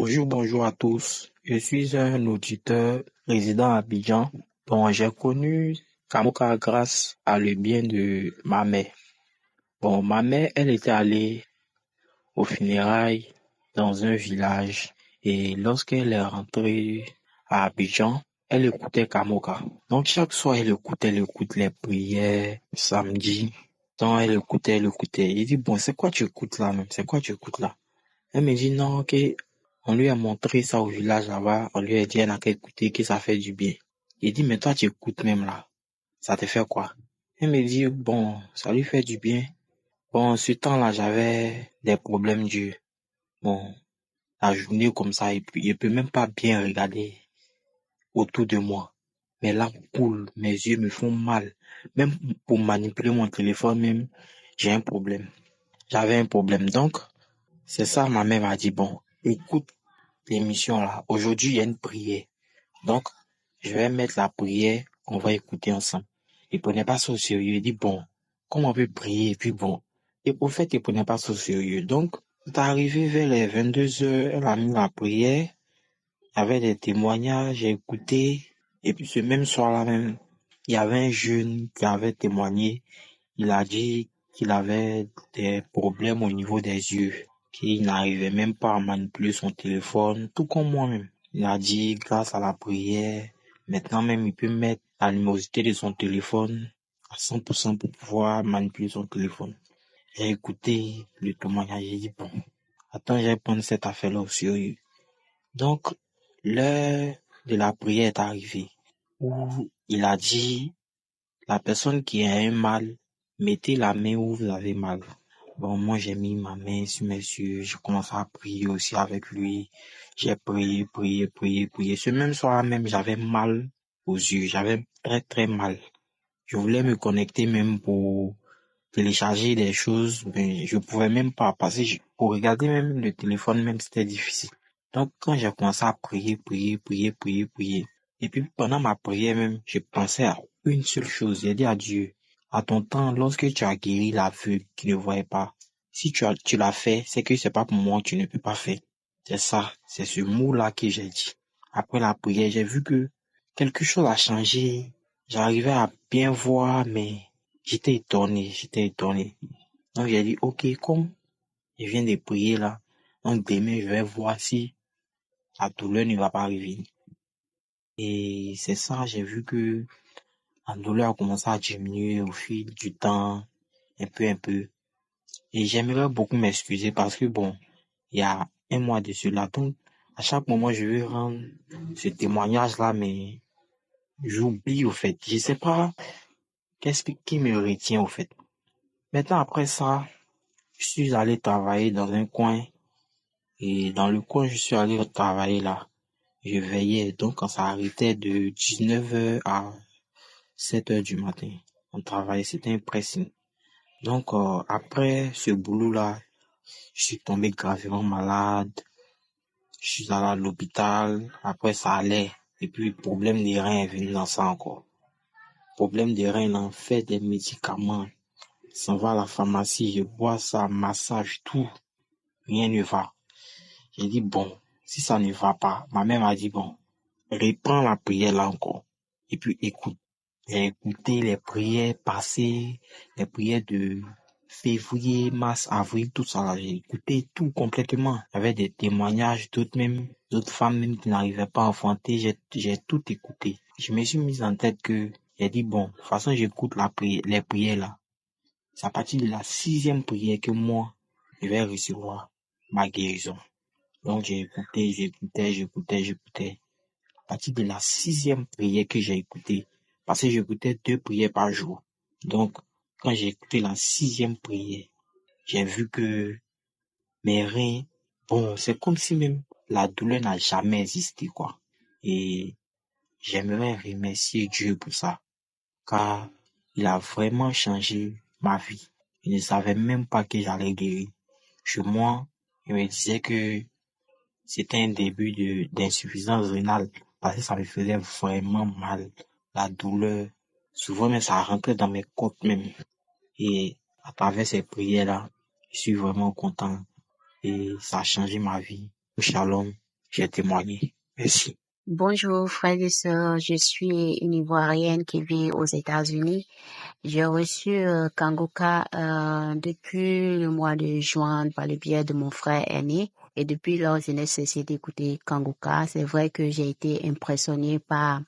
Bonjour à tous. Je suis un auditeur résident à Abidjan. Bon, j'ai connu Kamoka grâce à le bien de ma mère. Bon, ma mère, elle était allée aux funérailles dans un village et lorsqu'elle est rentrée à Abidjan, elle écoutait Kamoka. Donc chaque soir, elle écoute les prières samedi. Donc elle écoutait. Il dit, bon, c'est quoi tu écoutes là même? C'est quoi tu écoutes là? Elle me dit non, que on lui a montré ça au village là-bas, on lui a dit elle n'a qu'à écouter, que ça fait du bien. Il dit mais toi tu écoutes même là, ça te fait quoi? Elle me dit bon, ça lui fait du bien. Bon, ce temps-là j'avais des problèmes durs. Bon, la journée comme ça et puis je peux même pas bien regarder autour de moi. Mes larmes coulent, mes yeux me font mal. Même pour manipuler mon téléphone même, j'ai un problème. J'avais un problème donc. C'est ça, ma mère m'a dit, bon, écoute l'émission là. Aujourd'hui, il y a une prière. Donc, je vais mettre la prière, on va écouter ensemble. Il prenait pas ça au sérieux. Il dit, bon, comment on peut prier? Et puis bon, et au fait, il prenait pas ça au sérieux. Donc, c'est arrivé vers les 22 heures, elle a mis la prière, il y avait des témoignages, j'ai écouté. Et puis ce même soir-là même, il y avait un jeune qui avait témoigné. Il a dit qu'il avait des problèmes au niveau des yeux, qu'il n'arrivait même pas à manipuler son téléphone, tout comme moi-même. Il a dit, grâce à la prière, maintenant même il peut mettre la luminosité de son téléphone à 100% pour pouvoir manipuler son téléphone. J'ai écouté le témoignage, j'ai dit, bon, attends, je vais prendre cette affaire-là au sérieux. Donc, l'heure de la prière est arrivée, où il a dit, la personne qui a un mal, mettez la main où vous avez mal. Bon, moi, j'ai mis ma main sur mes yeux. J'ai commencé à prier aussi avec lui. J'ai prié. Ce même soir même, j'avais mal aux yeux. J'avais très, très mal. Je voulais me connecter même pour télécharger des choses, mais je pouvais même pas passer. Pour regarder même le téléphone, même, c'était difficile. Donc, quand j'ai commencé à prier. Et puis, pendant ma prière même, je pensais à une seule chose. J'ai dit à Dieu, à ton temps, lorsque tu as guéri l'aveugle qui ne voyait pas, si tu l'as fait, c'est que c'est pas pour moi, tu ne peux pas faire. C'est ça, c'est ce mot-là que j'ai dit. Après la prière, j'ai vu que quelque chose a changé. J'arrivais à bien voir, mais j'étais étonné. Donc j'ai dit, ok, comme je viens de prier là, donc demain je vais voir si la douleur ne va pas arriver. Et c'est ça, j'ai vu que la douleur a commencé à diminuer au fil du temps, un peu. Et j'aimerais beaucoup m'excuser parce que bon, il y a un mois de cela, donc à chaque moment je vais rendre ce témoignage là, mais j'oublie au fait. Je sais pas qui me retient au fait. Maintenant après ça, je suis allé travailler dans un coin et dans le coin je suis allé travailler là. Je veillais donc quand ça arrêtait de 19 heures à 7 heures du matin. On travaillait, c'était un pressing. Donc après ce boulot-là, je suis tombé gravement malade. Je suis allé à l'hôpital. Après ça allait. Et puis problème des reins est venu dans ça encore. Problème des reins, on fait des médicaments. Ça va à la pharmacie, je bois ça, massage, tout. Rien ne va. J'ai dit, bon, si ça ne va pas, ma mère m'a dit, bon, reprends la prière là encore. Et puis écoute. J'ai écouté les prières passées, les prières de février, mars, avril, tout ça là. J'ai écouté tout complètement. Il y avait des témoignages d'autres femmes même qui n'arrivaient pas à enfanter. J'ai tout écouté. Je me suis mis en tête que j'ai dit, bon, de toute façon, j'écoute les prières là. C'est à partir de la 6e prière que moi, je vais recevoir ma guérison. Donc, j'écoutais. À partir de la 6e prière que j'ai écoutée, parce que j'écoutais 2 prières par jour. Donc, quand j'ai écouté la 6e prière, j'ai vu que mes reins, bon, c'est comme si même la douleur n'a jamais existé, quoi. Et j'aimerais remercier Dieu pour ça, car il a vraiment changé ma vie. Je ne savais même pas que j'allais guérir. Chez moi, je me disais que c'était un début d'insuffisance rénale parce que ça me faisait vraiment mal. La douleur. Souvent même ça rentrait dans mes côtes même. Et à travers ces prières-là, je suis vraiment content et ça a changé ma vie. Shalom. j'ai témoigné. Merci. Bonjour frères et sœurs, je suis une Ivoirienne qui vit aux États-Unis. J'ai reçu Kangoka depuis le mois de juin par le biais de mon frère aîné. Et depuis lors, je n'ai cessé d'écouter Kangoka. C'est vrai que j'ai été impressionnée par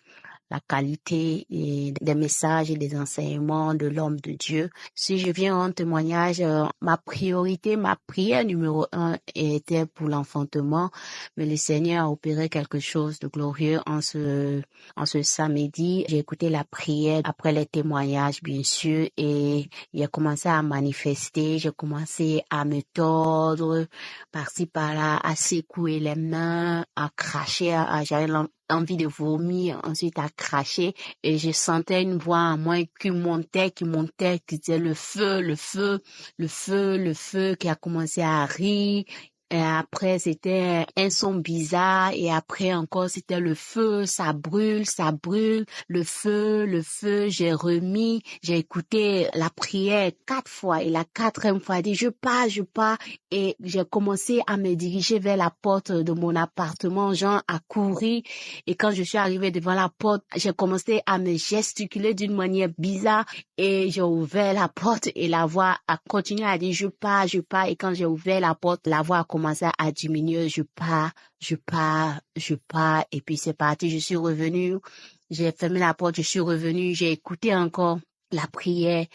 la qualité des messages et des enseignements de l'homme de Dieu. Si je viens en témoignage, ma priorité, ma prière numéro 1 était pour l'enfantement, mais le Seigneur a opéré quelque chose de glorieux en ce samedi. J'ai écouté la prière après les témoignages, bien sûr, et il a commencé à manifester, j'ai commencé à me tordre par-ci par-là, à secouer les mains, à cracher, j'avais envie de vomir, ensuite à cracher, et je sentais une voix en moi qui montait, qui disait le feu, le feu, le feu, le feu, qui a commencé à rire. Et après, c'était un son bizarre. Et après encore, c'était le feu, ça brûle, le feu. J'ai remis, j'ai écouté la prière 4 fois. Et la 4e fois, elle dit, je pars. Et j'ai commencé à me diriger vers la porte de mon appartement, genre à courir. Et quand je suis arrivée devant la porte, j'ai commencé à me gesticuler d'une manière bizarre. Et j'ai ouvert la porte et la voix a continué à dire, je pars. Et quand j'ai ouvert la porte, la voix a commencé à diminuer, je pars. Et puis c'est parti, je suis revenue. J'ai fermé la porte, je suis revenue, j'ai écouté encore la prière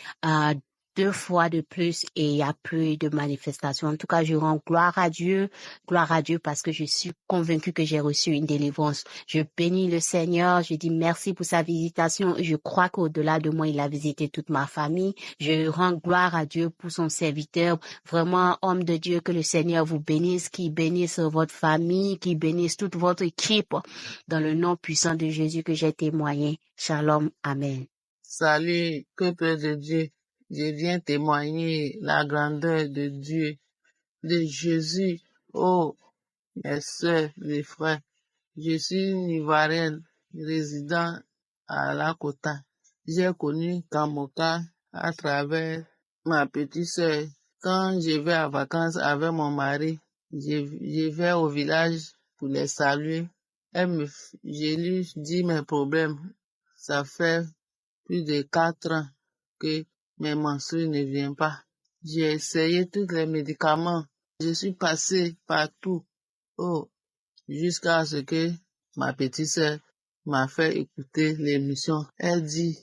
2 fois de plus et il n'y a plus de manifestation. En tout cas, je rends gloire à Dieu parce que je suis convaincue que j'ai reçu une délivrance. Je bénis le Seigneur, je dis merci pour sa visitation. Je crois qu'au-delà de moi, il a visité toute ma famille. Je rends gloire à Dieu pour son serviteur. Vraiment, homme de Dieu, que le Seigneur vous bénisse, qu'il bénisse votre famille, qu'il bénisse toute votre équipe. Dans le nom puissant de Jésus que j'ai témoigné. Shalom, amen. Salut, peuple de Dieu. Je viens témoigner la grandeur de Dieu, de Jésus. Oh, mes soeurs, mes frères. Je suis une Ivoirienne résidant à Lakota. J'ai connu Kamoka à travers ma petite sœur. Quand je vais en vacances avec mon mari, je vais au village pour les saluer. Je lui dis mes problèmes. Ça fait plus de 4 ans que mes menstrues ne viennent pas. J'ai essayé tous les médicaments. Je suis passé partout. Oh, jusqu'à ce que ma petite sœur m'a fait écouter l'émission. Elle dit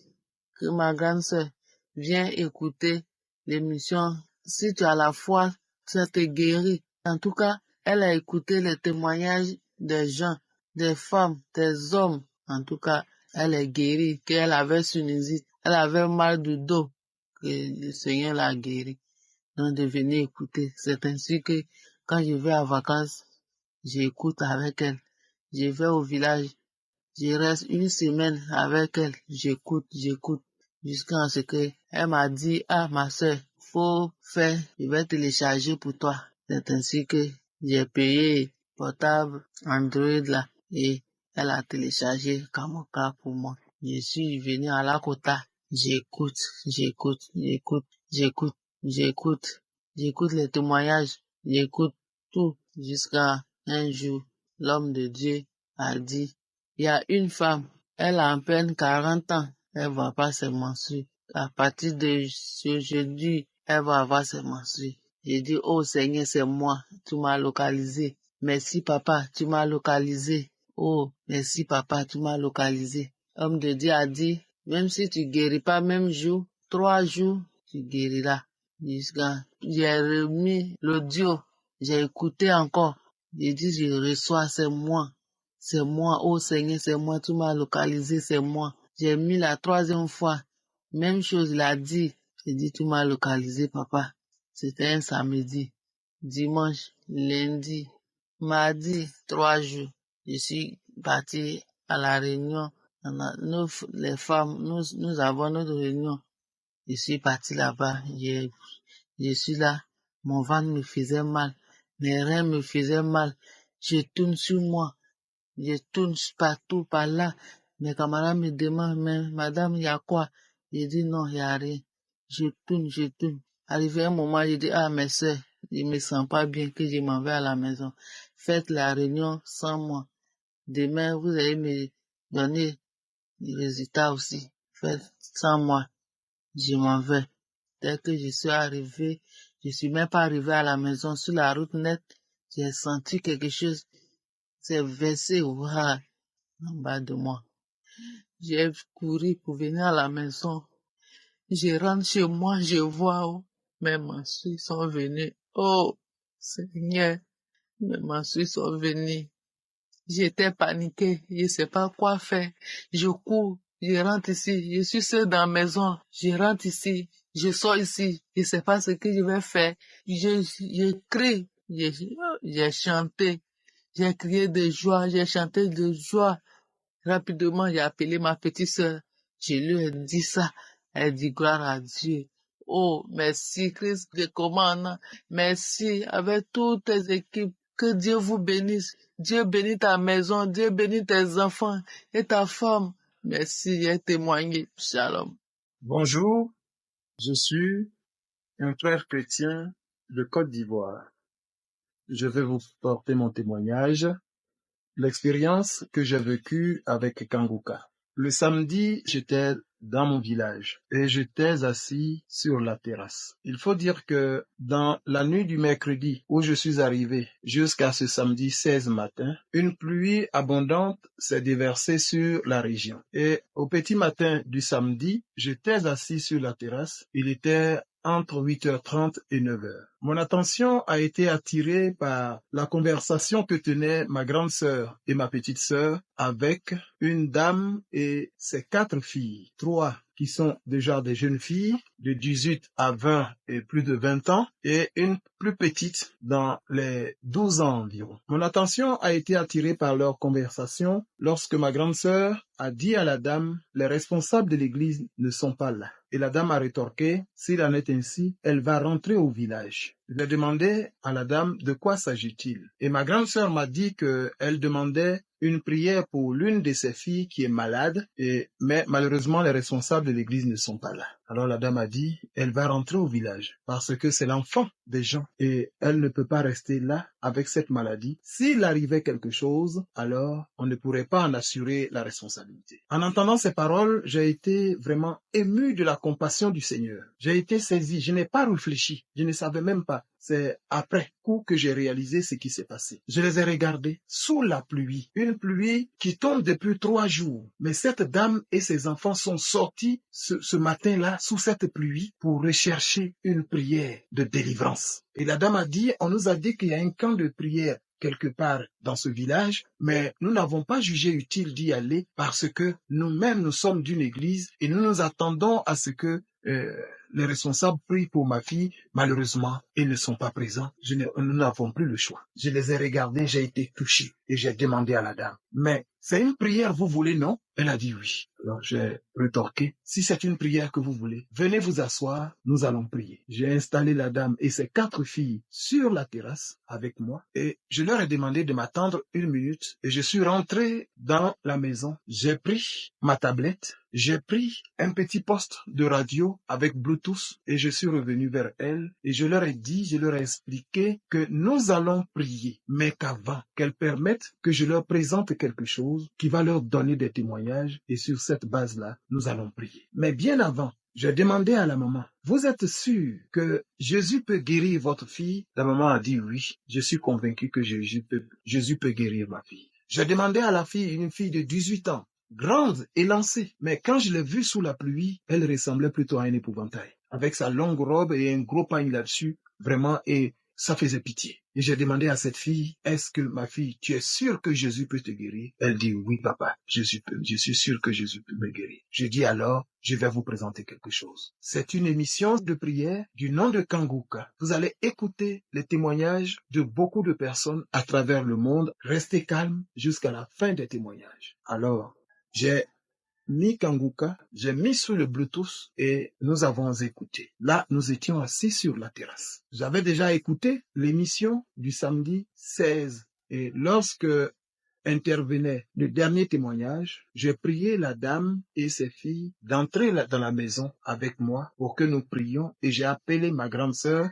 que ma grande sœur, viens écouter l'émission. Si tu as la foi, tu vas te guérir. En tout cas, elle a écouté les témoignages des gens, des femmes, des hommes. En tout cas, elle est guérie, qu'elle avait sinusite, elle avait mal de dos, que le Seigneur l'a guérie. Donc, de venir écouter. C'est ainsi que quand je vais en vacances, j'écoute avec elle. Je vais au village, je reste une semaine avec elle, j'écoute, jusqu'à ce que elle m'a dit, ah, ma soeur, faut faire, je vais télécharger pour toi. C'est ainsi que j'ai payé portable Android là, et elle a téléchargé Kamoka pour moi. Je suis venu à Lakota, j'écoute, j'écoute les témoignages, j'écoute tout, jusqu'à un jour, l'homme de Dieu a dit, il y a une femme, elle a à peine 40 ans, elle va pas ses menstrues. À partir de ce jeudi, elle va avoir ses menstrues. J'ai dit, oh Seigneur, c'est moi, tu m'as localisé. Merci papa, tu m'as localisé. Oh, merci papa, tu m'as localisé. L'homme de Dieu a dit, même si tu guéris pas même jour, 3 jours, tu guériras. Jusqu'à, j'ai remis l'audio, j'ai écouté encore. J'ai dit, je reçois, c'est moi, oh Seigneur, c'est moi, tu m'as localisé, c'est moi. J'ai mis la 3e fois, même chose, il a dit, j'ai dit, tu m'as localisé, papa. C'était un samedi, dimanche, lundi, mardi, 3 jours. Je suis parti à la réunion. Nous, les femmes, nous avons notre réunion. Je suis parti là-bas. Je suis là. Mon ventre me faisait mal. Mes reins me faisaient mal. Je tourne sur moi. Je tourne partout par là. Mes camarades me demandent, mais madame, il y a quoi? Je dis non, il n'y a rien. Je tourne. Arrivé un moment, je dis, ah, mes soeurs, je me sens pas bien, que je m'en vais à la maison. Faites la réunion sans moi. Demain, vous allez me donner les résultats aussi. Faites sans moi. Je m'en vais. Dès que je suis arrivé, je suis même pas arrivé à la maison. Sur la route nette, j'ai senti quelque chose s'est versé en bas de moi. J'ai couru pour venir à la maison. Je rentre chez moi, je vois mes menstrues sont venues. Oh, Seigneur, mes menstrues sont venues. J'étais paniquée, je sais pas quoi faire. Je cours, je rentre ici, je suis seule dans la maison. Je rentre ici, je sors ici, je sais pas ce que je vais faire. Je crie, j'ai chanté, j'ai crié de joie, j'ai chanté de joie. Rapidement, j'ai appelé ma petite sœur. Je lui ai dit ça. Elle dit gloire à Dieu. Oh, merci Christ de commande. Merci avec toutes tes équipes. Que Dieu vous bénisse. Dieu bénit ta maison. Dieu bénit tes enfants et ta femme. Merci, j'ai témoigné. Shalom. Bonjour, je suis un frère chrétien de Côte d'Ivoire. Je vais vous porter mon témoignage, l'expérience que j'ai vécue avec Kanguka. Le samedi, j'étais dans mon village et j'étais assis sur la terrasse. Il faut dire que dans la nuit du mercredi où je suis arrivé jusqu'à ce samedi 16 matin, une pluie abondante s'est déversée sur la région. Et au petit matin du samedi, j'étais assis sur la terrasse. Il était entre 8h30 et 9h. Mon attention a été attirée par la conversation que tenaient ma grande sœur et ma petite sœur avec une dame et ses 4 filles, 3 qui sont déjà des jeunes filles de 18 à 20 et plus de 20 ans et une plus petite dans les 12 ans environ. Mon attention a été attirée par leur conversation lorsque ma grande sœur a dit à la dame, les responsables de l'église ne sont pas là. Et la dame a rétorqué, s'il en est ainsi, elle va rentrer au village. Je demandé à la dame de quoi s'agit-il. Et ma grande sœur m'a dit qu'elle demandait une prière pour l'une de ses filles qui est malade, mais malheureusement les responsables de l'église ne sont pas là. Alors la dame a dit, elle va rentrer au village parce que c'est l'enfant des gens et elle ne peut pas rester là avec cette maladie. S'il arrivait quelque chose, alors on ne pourrait pas en assurer la responsabilité. En entendant ces paroles, j'ai été vraiment ému de la compassion du Seigneur. J'ai été saisi, je n'ai pas réfléchi, je ne savais même pas. C'est après coup que j'ai réalisé ce qui s'est passé. Je les ai regardés sous la pluie, une pluie qui tombe depuis 3 jours. Mais cette dame et ses enfants sont sortis ce matin-là sous cette pluie pour rechercher une prière de délivrance. Et la dame a dit, on nous a dit qu'il y a un camp de prière quelque part dans ce village, mais nous n'avons pas jugé utile d'y aller parce que nous-mêmes nous sommes d'une église et nous nous attendons à ce que les responsables prient pour ma fille. Malheureusement, ils ne sont pas présents. Nous n'avons plus le choix. Je les ai regardés, j'ai été touché et j'ai demandé à la dame, mais c'est une prière, vous voulez, non? Elle a dit oui. Alors j'ai rétorqué, si c'est une prière que vous voulez, venez vous asseoir, nous allons prier. J'ai installé la dame et ses 4 filles sur la terrasse avec moi et je leur ai demandé de m'attendre 1 minute et je suis rentré dans la maison. J'ai pris ma tablette, j'ai pris un petit poste de radio avec Bluetooth et je suis revenu vers elles et je leur ai dit, je leur ai expliqué que nous allons prier, mais qu'avant qu'elles permettent que je leur présente quelque chose qui va leur donner des témoignages et sur cette base-là, nous allons prier. Mais bien avant, j'ai demandé à la maman, vous êtes sûr que Jésus peut guérir votre fille? La maman a dit oui, je suis convaincu que Jésus peut guérir ma fille. J'ai demandé à la fille, une fille de 18 ans, grande et lancée, mais quand je l'ai vue sous la pluie, elle ressemblait plutôt à un épouvantail, avec sa longue robe et un gros pagne là-dessus, vraiment, et ça faisait pitié. Et j'ai demandé à cette fille, est-ce que ma fille, tu es sûre que Jésus peut te guérir? Elle dit, oui papa, je suis sûr que Jésus peut me guérir. Je dis alors, je vais vous présenter quelque chose. C'est une émission de prière du nom de Kanguka. Vous allez écouter les témoignages de beaucoup de personnes à travers le monde. Restez calme jusqu'à la fin des témoignages. Alors, j'ai mis Kanguka, j'ai mis sur le Bluetooth et nous avons écouté. Là, nous étions assis sur la terrasse. J'avais déjà écouté l'émission du samedi 16 et lorsque intervenait le dernier témoignage, j'ai prié la dame et ses filles d'entrer dans la maison avec moi pour que nous prions et j'ai appelé ma grande sœur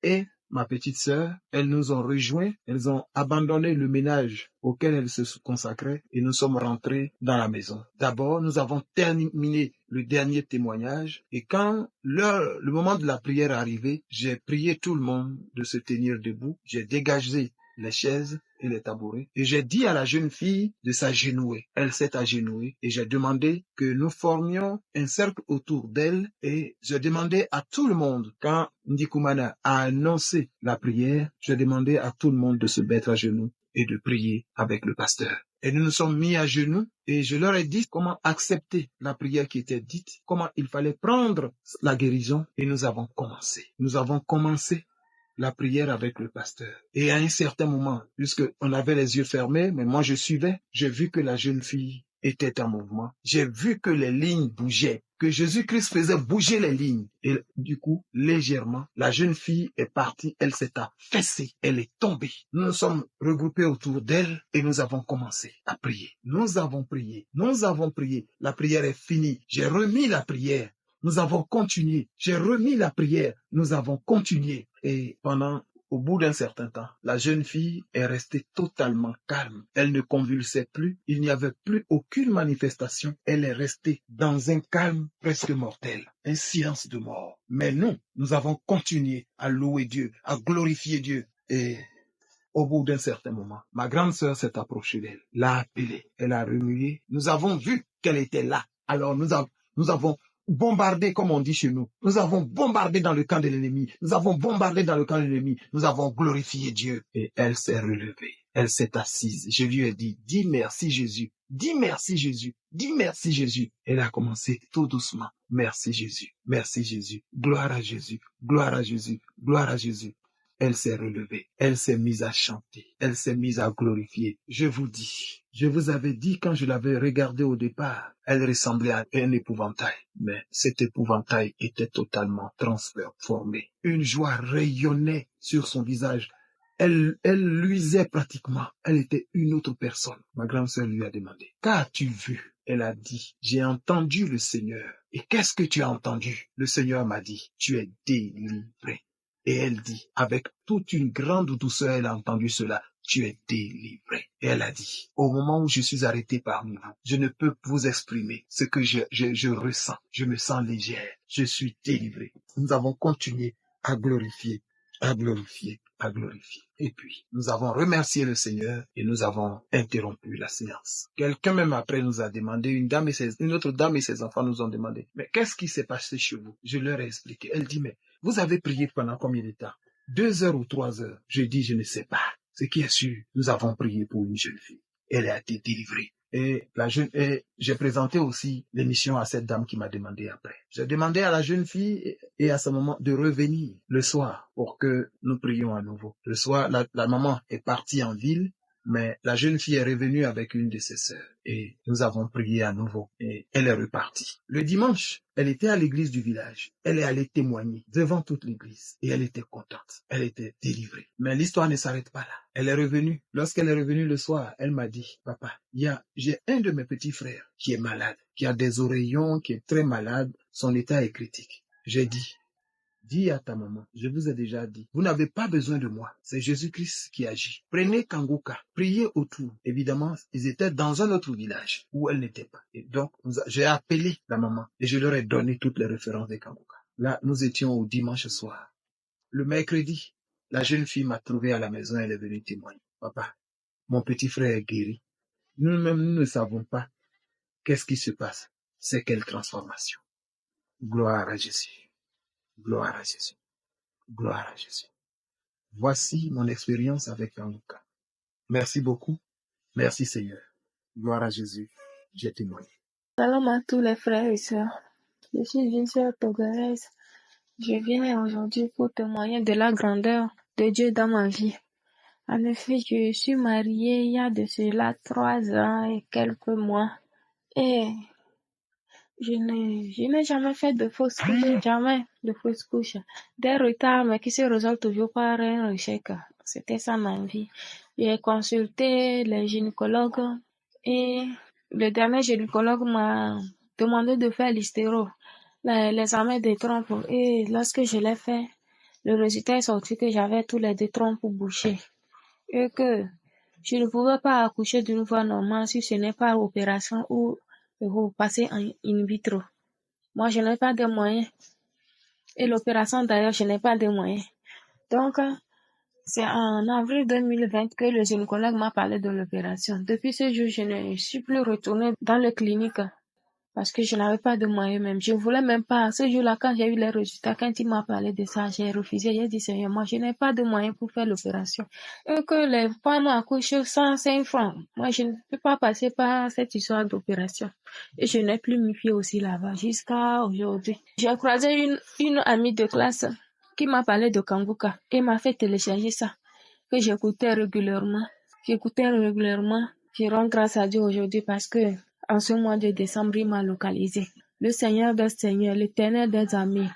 et ma petite sœur, elles nous ont rejoints, elles ont abandonné le ménage auquel elles se consacraient et nous sommes rentrés dans la maison. D'abord, nous avons terminé le dernier témoignage et quand le moment de la prière est arrivé, j'ai prié tout le monde de se tenir debout, j'ai dégagé les chaises et les tabourets. Et j'ai dit à la jeune fille de s'agenouiller. Elle s'est agenouillée et j'ai demandé que nous formions un cercle autour d'elle et j'ai demandé à tout le monde, quand Ndikumana a annoncé la prière, j'ai demandé à tout le monde de se mettre à genoux et de prier avec le pasteur. Et nous nous sommes mis à genoux et je leur ai dit comment accepter la prière qui était dite, comment il fallait prendre la guérison et nous avons commencé. Nous avons commencé la prière avec le pasteur. Et à un certain moment, puisque on avait les yeux fermés, mais moi je suivais, j'ai vu que la jeune fille était en mouvement. J'ai vu que les lignes bougeaient, que Jésus-Christ faisait bouger les lignes. Et du coup, légèrement, la jeune fille est partie, elle s'est affaissée, elle est tombée. Nous nous sommes regroupés autour d'elle et nous avons commencé à prier. Nous avons prié, nous avons prié. La prière est finie. J'ai remis la prière. Nous avons continué. J'ai remis la prière. Nous avons continué. Et au bout d'un certain temps, la jeune fille est restée totalement calme. Elle ne convulsait plus. Il n'y avait plus aucune manifestation. Elle est restée dans un calme presque mortel. Un silence de mort. Mais nous avons continué à louer Dieu, à glorifier Dieu. Et au bout d'un certain moment, ma grande sœur s'est approchée d'elle, l'a appelée, elle a remué. Nous avons vu qu'elle était là. Alors nous avons bombardé, comme on dit chez nous. Nous avons bombardé dans le camp de l'ennemi. Nous avons bombardé dans le camp de l'ennemi. Nous avons glorifié Dieu. Et elle s'est relevée. Elle s'est assise. Je lui ai dit, dis merci Jésus. Dis merci Jésus. Dis merci Jésus. Elle a commencé tout doucement. Merci Jésus. Merci Jésus. Gloire à Jésus. Gloire à Jésus. Gloire à Jésus. Elle s'est relevée, elle s'est mise à chanter, elle s'est mise à glorifier. Je vous dis, je vous avais dit quand je l'avais regardée au départ, elle ressemblait à un épouvantail, mais cet épouvantail était totalement transformé. Une joie rayonnait sur son visage. Elle luisait pratiquement. Elle était une autre personne. Ma grande sœur lui a demandé, qu'as-tu vu? Elle a dit, j'ai entendu le Seigneur. Et qu'est-ce que tu as entendu? Le Seigneur m'a dit, tu es délivré. Et elle dit, avec toute une grande douceur, elle a entendu cela, tu es délivré. Et elle a dit, au moment où je suis arrêté parmi vous, je ne peux vous exprimer ce que je ressens. Je me sens légère. Je suis délivré. Nous avons continué à glorifier, à glorifier, à glorifier. Et puis, nous avons remercié le Seigneur et nous avons interrompu la séance. Quelqu'un même après nous a demandé, une autre dame et ses enfants nous ont demandé, mais qu'est-ce qui s'est passé chez vous? Je leur ai expliqué. Elle dit, mais vous avez prié pendant combien de temps? 2 heures ou 3 heures? Je dis, je ne sais pas. Ce qui est sûr, nous avons prié pour une jeune fille. Elle a été délivrée. Et j'ai présenté aussi l'émission à cette dame qui m'a demandé après. J'ai demandé à la jeune fille et à sa maman de revenir le soir pour que nous prions à nouveau. Le soir, la maman est partie en ville, mais la jeune fille est revenue avec une de ses sœurs et nous avons prié à nouveau et elle est repartie. Le dimanche, elle était à l'église du village. Elle est allée témoigner devant toute l'église et elle était contente. Elle était délivrée. Mais l'histoire ne s'arrête pas là. Elle est revenue. Lorsqu'elle est revenue le soir, elle m'a dit, papa, j'ai un de mes petits frères qui est malade, qui a des oreillons, qui est très malade. Son état est critique. J'ai dit, dis à ta maman, je vous ai déjà dit, vous n'avez pas besoin de moi. C'est Jésus-Christ qui agit. Prenez Kanguka, priez autour. Évidemment, ils étaient dans un autre village où elle n'était pas. Et donc, j'ai appelé la maman et je leur ai donné toutes les références de Kanguka. Là, nous étions au dimanche soir. Le mercredi, la jeune fille m'a trouvé à la maison, elle est venue témoigner. Papa, mon petit frère est guéri. Nous-mêmes, nous ne savons pas qu'est-ce qui se passe. C'est quelle transformation. Gloire à Jésus. Gloire à Jésus. Gloire à Jésus. Voici mon expérience avec Kanguka. Merci beaucoup. Merci Seigneur. Gloire à Jésus. J'ai témoigné. Salam à tous les frères et sœurs. Je suis une sœur togolaise. Je viens aujourd'hui pour témoigner de la grandeur de Dieu dans ma vie. En effet, je suis mariée il y a de cela 3 ans et quelques mois. Et je n'ai jamais fait de fausse couche, jamais de fausse couche. Des retards, mais qui se résolvent toujours par un échec. C'était ça ma vie. J'ai consulté les gynécologues et le dernier gynécologue m'a demandé de faire l'hystéro, l'examen des trompes. Et lorsque je l'ai fait, Le résultat est sorti que j'avais tous les deux trompes bouchées et que je ne pouvais pas accoucher d'une voie normale si ce n'est pas opération ou passer en in vitro. Moi, je n'ai pas de moyens. Et l'opération, d'ailleurs, je n'ai pas de moyens. Donc, c'est en avril 2020 que le gynécologue m'a parlé de l'opération. Depuis ce jour, je ne suis plus retournée dans les cliniques parce que je n'avais pas de moyens même. Je voulais même pas. Ce jour-là, quand j'ai eu les résultats, quand il m'a parlé de ça, j'ai refusé. J'ai dit, Seigneur, moi, je n'ai pas de moyens pour faire l'opération. Et que les femmes accouchent 105 francs. Moi, je ne peux pas passer par cette histoire d'opération. Et je n'ai plus mis pied aussi là-bas jusqu'à aujourd'hui. J'ai croisé une amie de classe qui m'a parlé de Kanguka et m'a fait télécharger ça, que j'écoutais régulièrement. Je rends grâce à Dieu aujourd'hui parce que en ce mois de décembre, il m'a localisé. Le Seigneur des Seigneurs, l'Éternel des amis.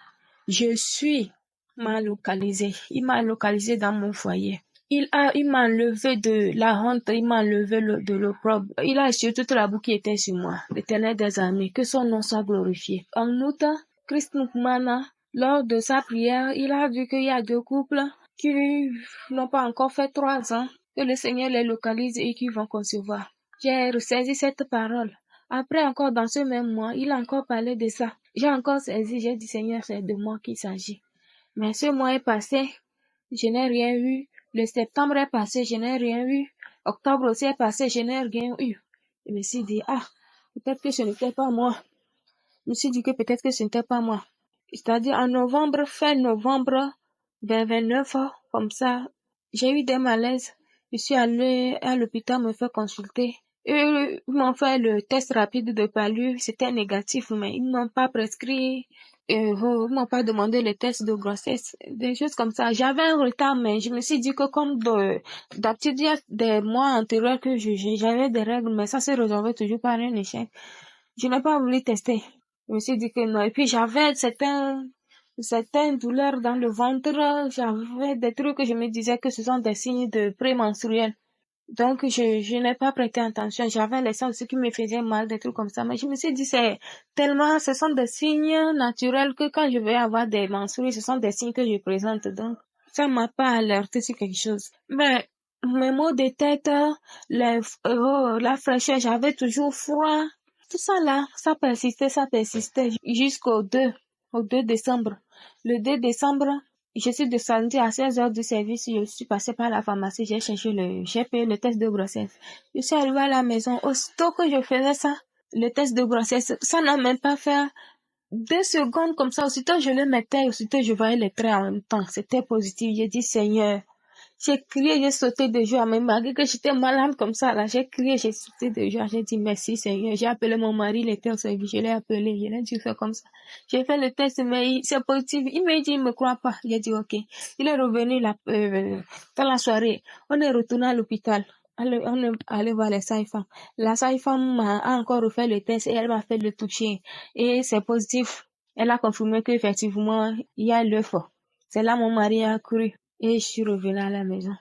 M'a localisé. Il m'a localisé dans mon foyer. Il m'a enlevé de la honte, il m'a enlevé de l'opprobre. Il a essuyé toute la boue qui était sur moi. L'Éternel des amis, que son nom soit glorifié. En outre, Christ Mukmana, lors de sa prière, il a vu qu'il y a deux couples qui n'ont pas encore fait 3 ans, que le Seigneur les localise et qui vont concevoir. J'ai ressaisi cette parole. Après encore dans ce même mois, il a encore parlé de ça. J'ai encore saisi, j'ai dit Seigneur, c'est de moi qu'il s'agit. Mais ce mois est passé, je n'ai rien eu. Le septembre est passé, je n'ai rien eu. Octobre aussi est passé, je n'ai rien eu. Je me suis dit, peut-être que ce n'était pas moi. Je me suis dit que peut-être que ce n'était pas moi. C'est-à-dire en novembre, fin novembre, vers 29 heures, comme ça, j'ai eu des malaises. Je suis allée à l'hôpital me faire consulter. Ils m'ont fait le test rapide de palu, c'était négatif, mais ils m'ont pas prescrit, ils m'ont pas demandé le test de grossesse, des choses comme ça. J'avais un retard, mais je me suis dit que comme d'habitude, il y a des mois antérieurs que j'avais des règles, mais ça se résolvait toujours par un échec. Je n'ai pas voulu tester. Je me suis dit que non. Et puis j'avais certaines douleurs dans le ventre. J'avais des trucs que je me disais que ce sont des signes de prémenstruel. Donc je n'ai pas prêté attention. J'avais les seins aussi qui me faisaient mal, des trucs comme ça. Mais je me suis dit ce sont des signes naturels que quand je vais avoir des menstrues, ce sont des signes que je présente. Donc ça m'a pas alerté sur quelque chose. Mais mes maux de tête, la fraîcheur, j'avais toujours froid. Tout ça là, ça persistait jusqu'au 2 décembre. Le 2 décembre, je suis descendue à 16 heures du service, je suis passée par la pharmacie, j'ai payé le test de grossesse. Je suis arrivée à la maison, aussitôt que je faisais ça, le test de grossesse, ça n'a même pas fait 2 secondes comme ça, aussitôt je le mettais, aussitôt je voyais les traits en même temps, c'était positif, j'ai dit Seigneur. J'ai crié, j'ai sauté de joie, mais malgré que j'étais malade comme ça, là, j'ai crié, j'ai sauté de joie, j'ai dit merci Seigneur. J'ai appelé mon mari, il était au service, je l'ai appelé, je l'ai dit faire comme ça. J'ai fait le test, mais c'est positif. Il m'a dit, il me croit pas. J'ai dit ok. Il est revenu dans la soirée. On est retourné à l'hôpital. On est allé voir les sages-femmes. La sage-femme a encore refait le test et elle m'a fait le toucher. Et c'est positif. Elle a confirmé qu'effectivement, il y a l'œuf. C'est là mon mari a cru. Et je suis revenue à la maison.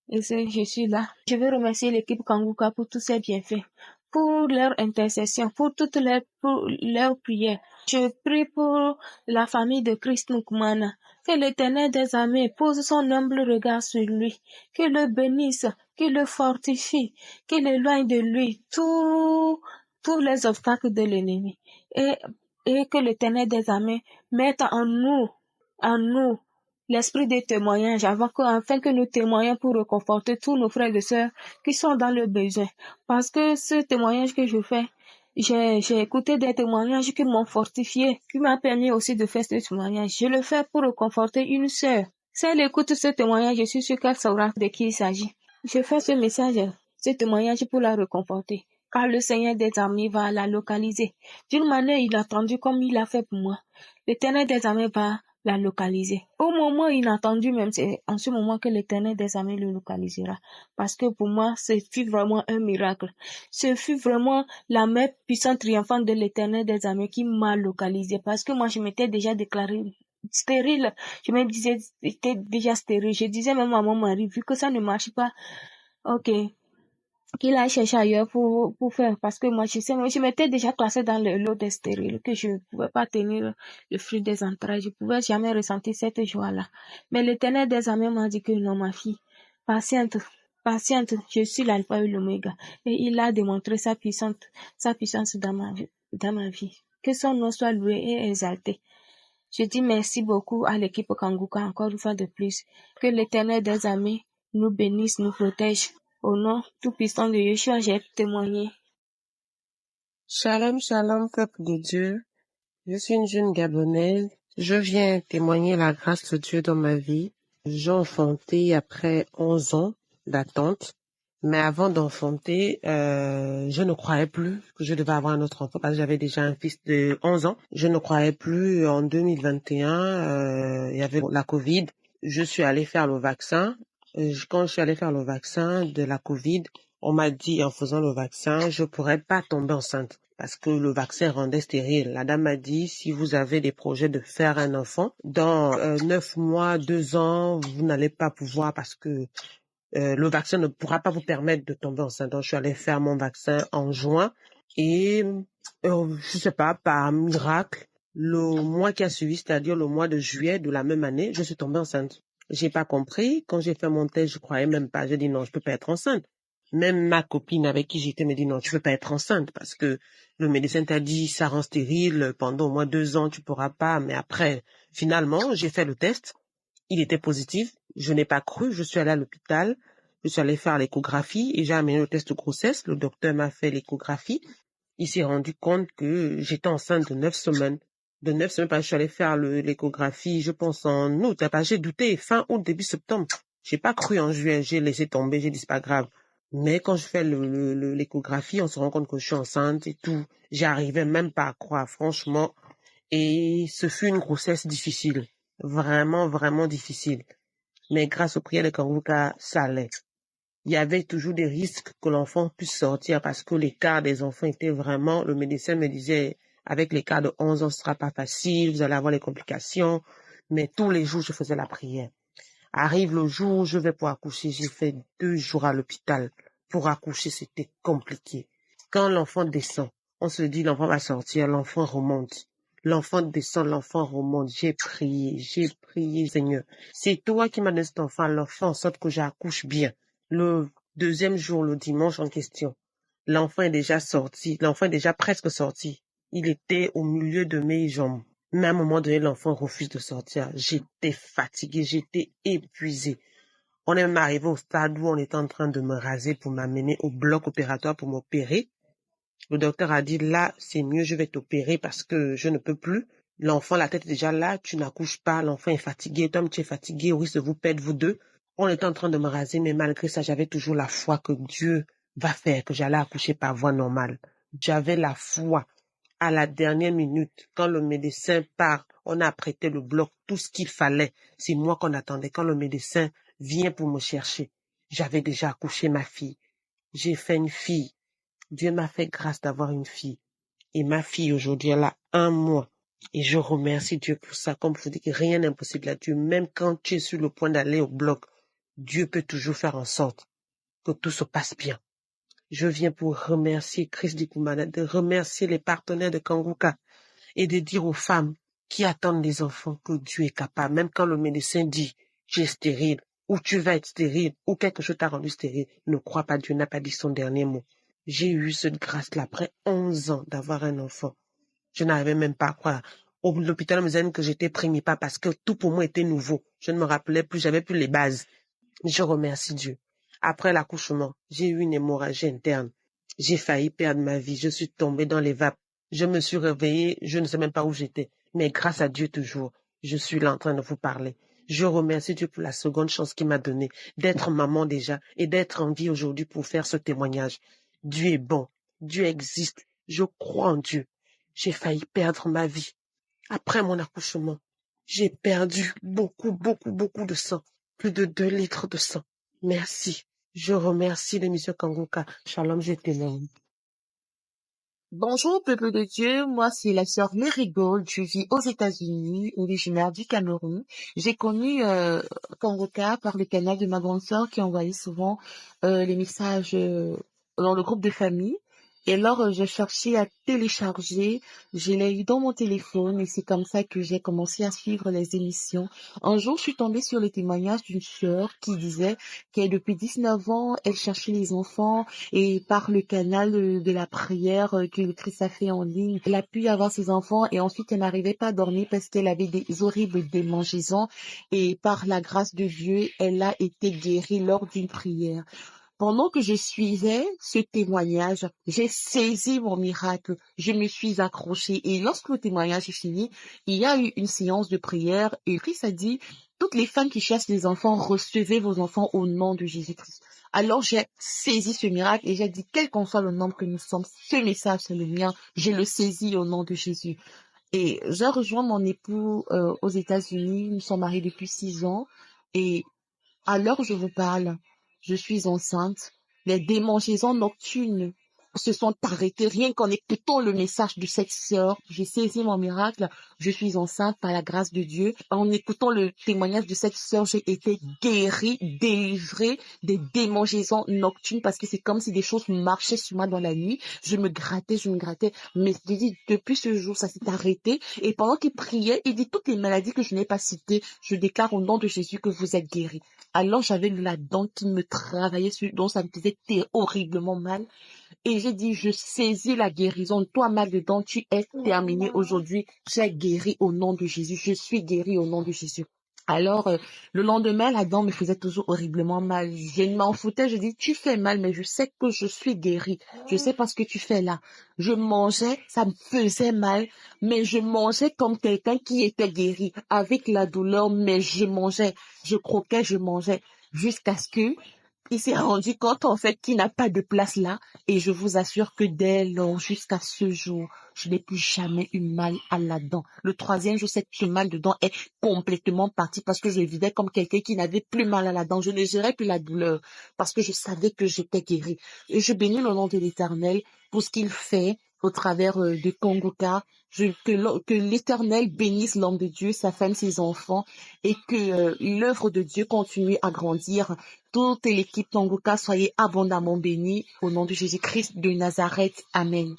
Et je suis là. Je veux remercier l'équipe Kanguka pour tous ces bienfaits, pour leur intercession, pour leurs prières. Je prie pour la famille de Christ Mukmana. Que l'Éternel des armées pose son humble regard sur lui, que le bénisse, que le fortifie, qu'il éloigne de lui tous les obstacles de l'ennemi. Et que l'Éternel des armées mette en nous, l'esprit de témoignage afin que nous témoignons pour réconforter tous nos frères et sœurs qui sont dans le besoin. Parce que ce témoignage que je fais, j'ai écouté des témoignages qui m'ont fortifié, qui m'ont permis aussi de faire ce témoignage. Je le fais pour réconforter une sœur. Si elle écoute ce témoignage, je suis sûre qu'elle saura de qui il s'agit. Je fais ce témoignage pour la réconforter. Car le Seigneur des armées va la localiser d'une manière inattendue comme il l'a fait pour moi. L'Éternel des armées va la localiser. Au moment inattendu même, c'est en ce moment que l'Éternel des armées le localisera. Parce que pour moi, ce fut vraiment un miracle. Ce fut vraiment la main puissante triomphante de l'Éternel des armées qui m'a localisé. Parce que moi, je m'étais déjà déclarée stérile. Je me disais, j'étais déjà stérile. Je disais même à mon mari, vu que ça ne marche pas, ok, qu'il a cherché ailleurs pour faire, parce que moi, je m'étais déjà classée dans le lot des stériles, que je ne pouvais pas tenir le fruit des entrailles, je ne pouvais jamais ressentir cette joie-là. Mais l'Éternel des armées m'a dit que non, ma fille, patiente, je suis l'alpha et l'oméga. Et il a démontré sa puissance dans ma vie. Que son nom soit loué et exalté. Je dis merci beaucoup à l'équipe Kanguka encore une fois de plus. Que l'Éternel des armées nous bénisse, nous protège. Au nom tout-puissant de Yeshua, j'ai témoigné. Shalom, shalom, peuple de Dieu. Je suis une jeune Gabonaise. Je viens témoigner la grâce de Dieu dans ma vie. J'ai enfanté après 11 ans d'attente. Mais avant d'enfanter, je ne croyais plus que je devais avoir un autre enfant parce que j'avais déjà un fils de 11 ans. Je ne croyais plus en 2021, il y avait la Covid. Je suis allée faire le vaccin. Quand je suis allée faire le vaccin de la Covid, on m'a dit en faisant le vaccin, je pourrais pas tomber enceinte parce que le vaccin rendait stérile. La dame m'a dit, si vous avez des projets de faire un enfant, dans 9 mois, 2 ans, vous n'allez pas pouvoir parce que le vaccin ne pourra pas vous permettre de tomber enceinte. Donc, je suis allée faire mon vaccin en juin et je sais pas, par miracle, le mois qui a suivi, c'est-à-dire le mois de juillet de la même année, je suis tombée enceinte. J'ai pas compris. Quand j'ai fait mon test, je croyais même pas. J'ai dit non, je peux pas être enceinte. Même ma copine avec qui j'étais me dit non, tu peux pas être enceinte parce que le médecin t'a dit ça rend stérile pendant au moins 2 ans, tu pourras pas. Mais après, finalement, j'ai fait le test. Il était positif. Je n'ai pas cru. Je suis allée à l'hôpital. Je suis allée faire l'échographie et j'ai amené le test de grossesse. Le docteur m'a fait l'échographie. Il s'est rendu compte que j'étais enceinte de 9 semaines. De 9 semaines, parce que je suis allée faire l'échographie, je pense en août. J'ai douté, fin août, début septembre. J'ai pas cru en juillet. J'ai laissé tomber. J'ai dit, c'est pas grave. Mais quand je fais l'échographie, on se rend compte que je suis enceinte et tout. J'arrivais même pas à croire, franchement. Et ce fut une grossesse difficile. Vraiment, vraiment difficile. Mais grâce aux prières de Kanguka, ça allait. Il y avait toujours des risques que l'enfant puisse sortir parce que l'écart des enfants était vraiment, le médecin me disait, avec l'écart de 11 ans, ce sera pas facile, vous allez avoir les complications. Mais tous les jours, je faisais la prière. Arrive le jour où je vais pour accoucher, j'ai fait 2 jours à l'hôpital. Pour accoucher, c'était compliqué. Quand l'enfant descend, on se dit l'enfant va sortir, l'enfant remonte. L'enfant descend, l'enfant remonte. J'ai prié, Seigneur. C'est toi qui m'as donné cet enfant, l'enfant, en sorte que j'accouche bien. Le 2e jour, le dimanche en question, l'enfant est déjà sorti, l'enfant est déjà presque sorti. Il était au milieu de mes jambes. Mais à un moment donné, l'enfant refuse de sortir. J'étais fatiguée, j'étais épuisée. On est même arrivé au stade où on était en train de me raser pour m'amener au bloc opératoire pour m'opérer. Le docteur a dit, là, c'est mieux, je vais t'opérer parce que je ne peux plus. L'enfant, la tête est déjà là, tu n'accouches pas, l'enfant est fatigué, toi, tu es fatigué, au risque de vous perdre, vous deux. On était en train de me raser, mais malgré ça, j'avais toujours la foi que Dieu va faire, que j'allais accoucher par voie normale. J'avais la foi. À la dernière minute, quand le médecin part, on a prêté le bloc, tout ce qu'il fallait. C'est moi qu'on attendait. Quand le médecin vient pour me chercher, j'avais déjà accouché ma fille. J'ai fait une fille. Dieu m'a fait grâce d'avoir une fille. Et ma fille, aujourd'hui, elle a 1 mois. Et je remercie Dieu pour ça. Comme je vous dis que rien n'est impossible à Dieu. Même quand tu es sur le point d'aller au bloc, Dieu peut toujours faire en sorte que tout se passe bien. Je viens pour remercier Chris Dikumana, de remercier les partenaires de Kanguka et de dire aux femmes qui attendent des enfants que Dieu est capable. Même quand le médecin dit tu es stérile ou tu vas être stérile ou quelque chose t'a rendu stérile, ne crois pas, Dieu n'a pas dit son dernier mot. J'ai eu cette grâce-là après 11 ans d'avoir un enfant. Je n'arrivais même pas à croire. Au l'hôpital, on me disait que j'étais pas parce que tout pour moi était nouveau. Je ne me rappelais plus, j'avais plus les bases. Mais je remercie Dieu. Après l'accouchement, j'ai eu une hémorragie interne. J'ai failli perdre ma vie. Je suis tombée dans les vapes. Je me suis réveillée, je ne sais même pas où j'étais. Mais grâce à Dieu toujours, je suis là en train de vous parler. Je remercie Dieu pour la seconde chance qu'il m'a donnée, d'être maman déjà et d'être en vie aujourd'hui pour faire ce témoignage. Dieu est bon. Dieu existe. Je crois en Dieu. J'ai failli perdre ma vie. Après mon accouchement, j'ai perdu beaucoup de sang. Plus de 2 litres de sang. Merci. Je remercie l'émission Kanguka. Shalom, je t'aime. Bonjour, peuple de Dieu. Moi, c'est la sœur Mary Gold. Je vis aux États-Unis, originaire du Cameroun. J'ai connu Kanguka par le canal de ma grande sœur qui envoyait souvent les messages dans le groupe de famille. Et alors, j'ai cherché à télécharger, je l'ai eu dans mon téléphone et c'est comme ça que j'ai commencé à suivre les émissions. Un jour, je suis tombée sur le témoignage d'une sœur qui disait qu'elle, depuis 19 ans, elle cherchait les enfants et par le canal de la prière que le Christ a fait en ligne, elle a pu avoir ses enfants et ensuite elle n'arrivait pas à dormir parce qu'elle avait des horribles démangeaisons et par la grâce de Dieu, elle a été guérie lors d'une prière. Pendant que je suivais ce témoignage, j'ai saisi mon miracle. Je me suis accrochée. Et lorsque le témoignage est fini, il y a eu une séance de prière. Et Christ a dit, toutes les femmes qui cherchent des enfants, recevez vos enfants au nom de Jésus-Christ. Alors j'ai saisi ce miracle et j'ai dit, quel qu'en soit le nombre que nous sommes, ce message c'est le mien. Je le saisis au nom de Jésus. Et j'ai rejoint mon époux aux États-Unis. Nous sommes mariés depuis 6 ans. Et à l'heure où je vous parle, je suis enceinte. Les démangeaisons nocturnes se sont arrêtées rien qu'en écoutant le message de cette sœur. J'ai saisi mon miracle. Je suis enceinte par la grâce de Dieu. En écoutant le témoignage de cette sœur, j'ai été guérie, délivrée des démangeaisons nocturnes parce que c'est comme si des choses marchaient sur moi dans la nuit. Je me grattais. Mais je dis, depuis ce jour, ça s'est arrêté. Et pendant qu'il priait, il dit, toutes les maladies que je n'ai pas citées, je déclare au nom de Jésus que vous êtes guéris. Alors j'avais la dent qui me travaillait, dont ça me faisait horriblement mal. Et j'ai dit, je saisis la guérison. Toi, mal de dents, tu es terminé aujourd'hui. Tu es guéri au nom de Jésus. Je suis guéri au nom de Jésus. Alors, le lendemain, la dent me faisait toujours horriblement mal. Je m'en foutais, je dis, tu fais mal, mais je sais que je suis guérie. Je sais pas ce que tu fais là. Je mangeais, ça me faisait mal, mais je mangeais comme quelqu'un qui était guéri, avec la douleur, mais je mangeais, je croquais, je mangeais, jusqu'à ce que il s'est rendu compte en fait qu'il n'a pas de place là et je vous assure que dès lors jusqu'à ce jour, je n'ai plus jamais eu mal à la dent. Le 3e jour, ce mal de dent est complètement parti parce que je vivais comme quelqu'un qui n'avait plus mal à la dent. Je ne gérais plus la douleur parce que je savais que j'étais guérie. Et je bénis le nom de l'Éternel pour ce qu'il fait au travers de Kongoka. Que l'Éternel bénisse l'homme de Dieu, sa femme, ses enfants et que l'œuvre de Dieu continue à grandir. Toute l'équipe Tangoka, soyez abondamment bénis au nom de Jésus-Christ de Nazareth. Amen.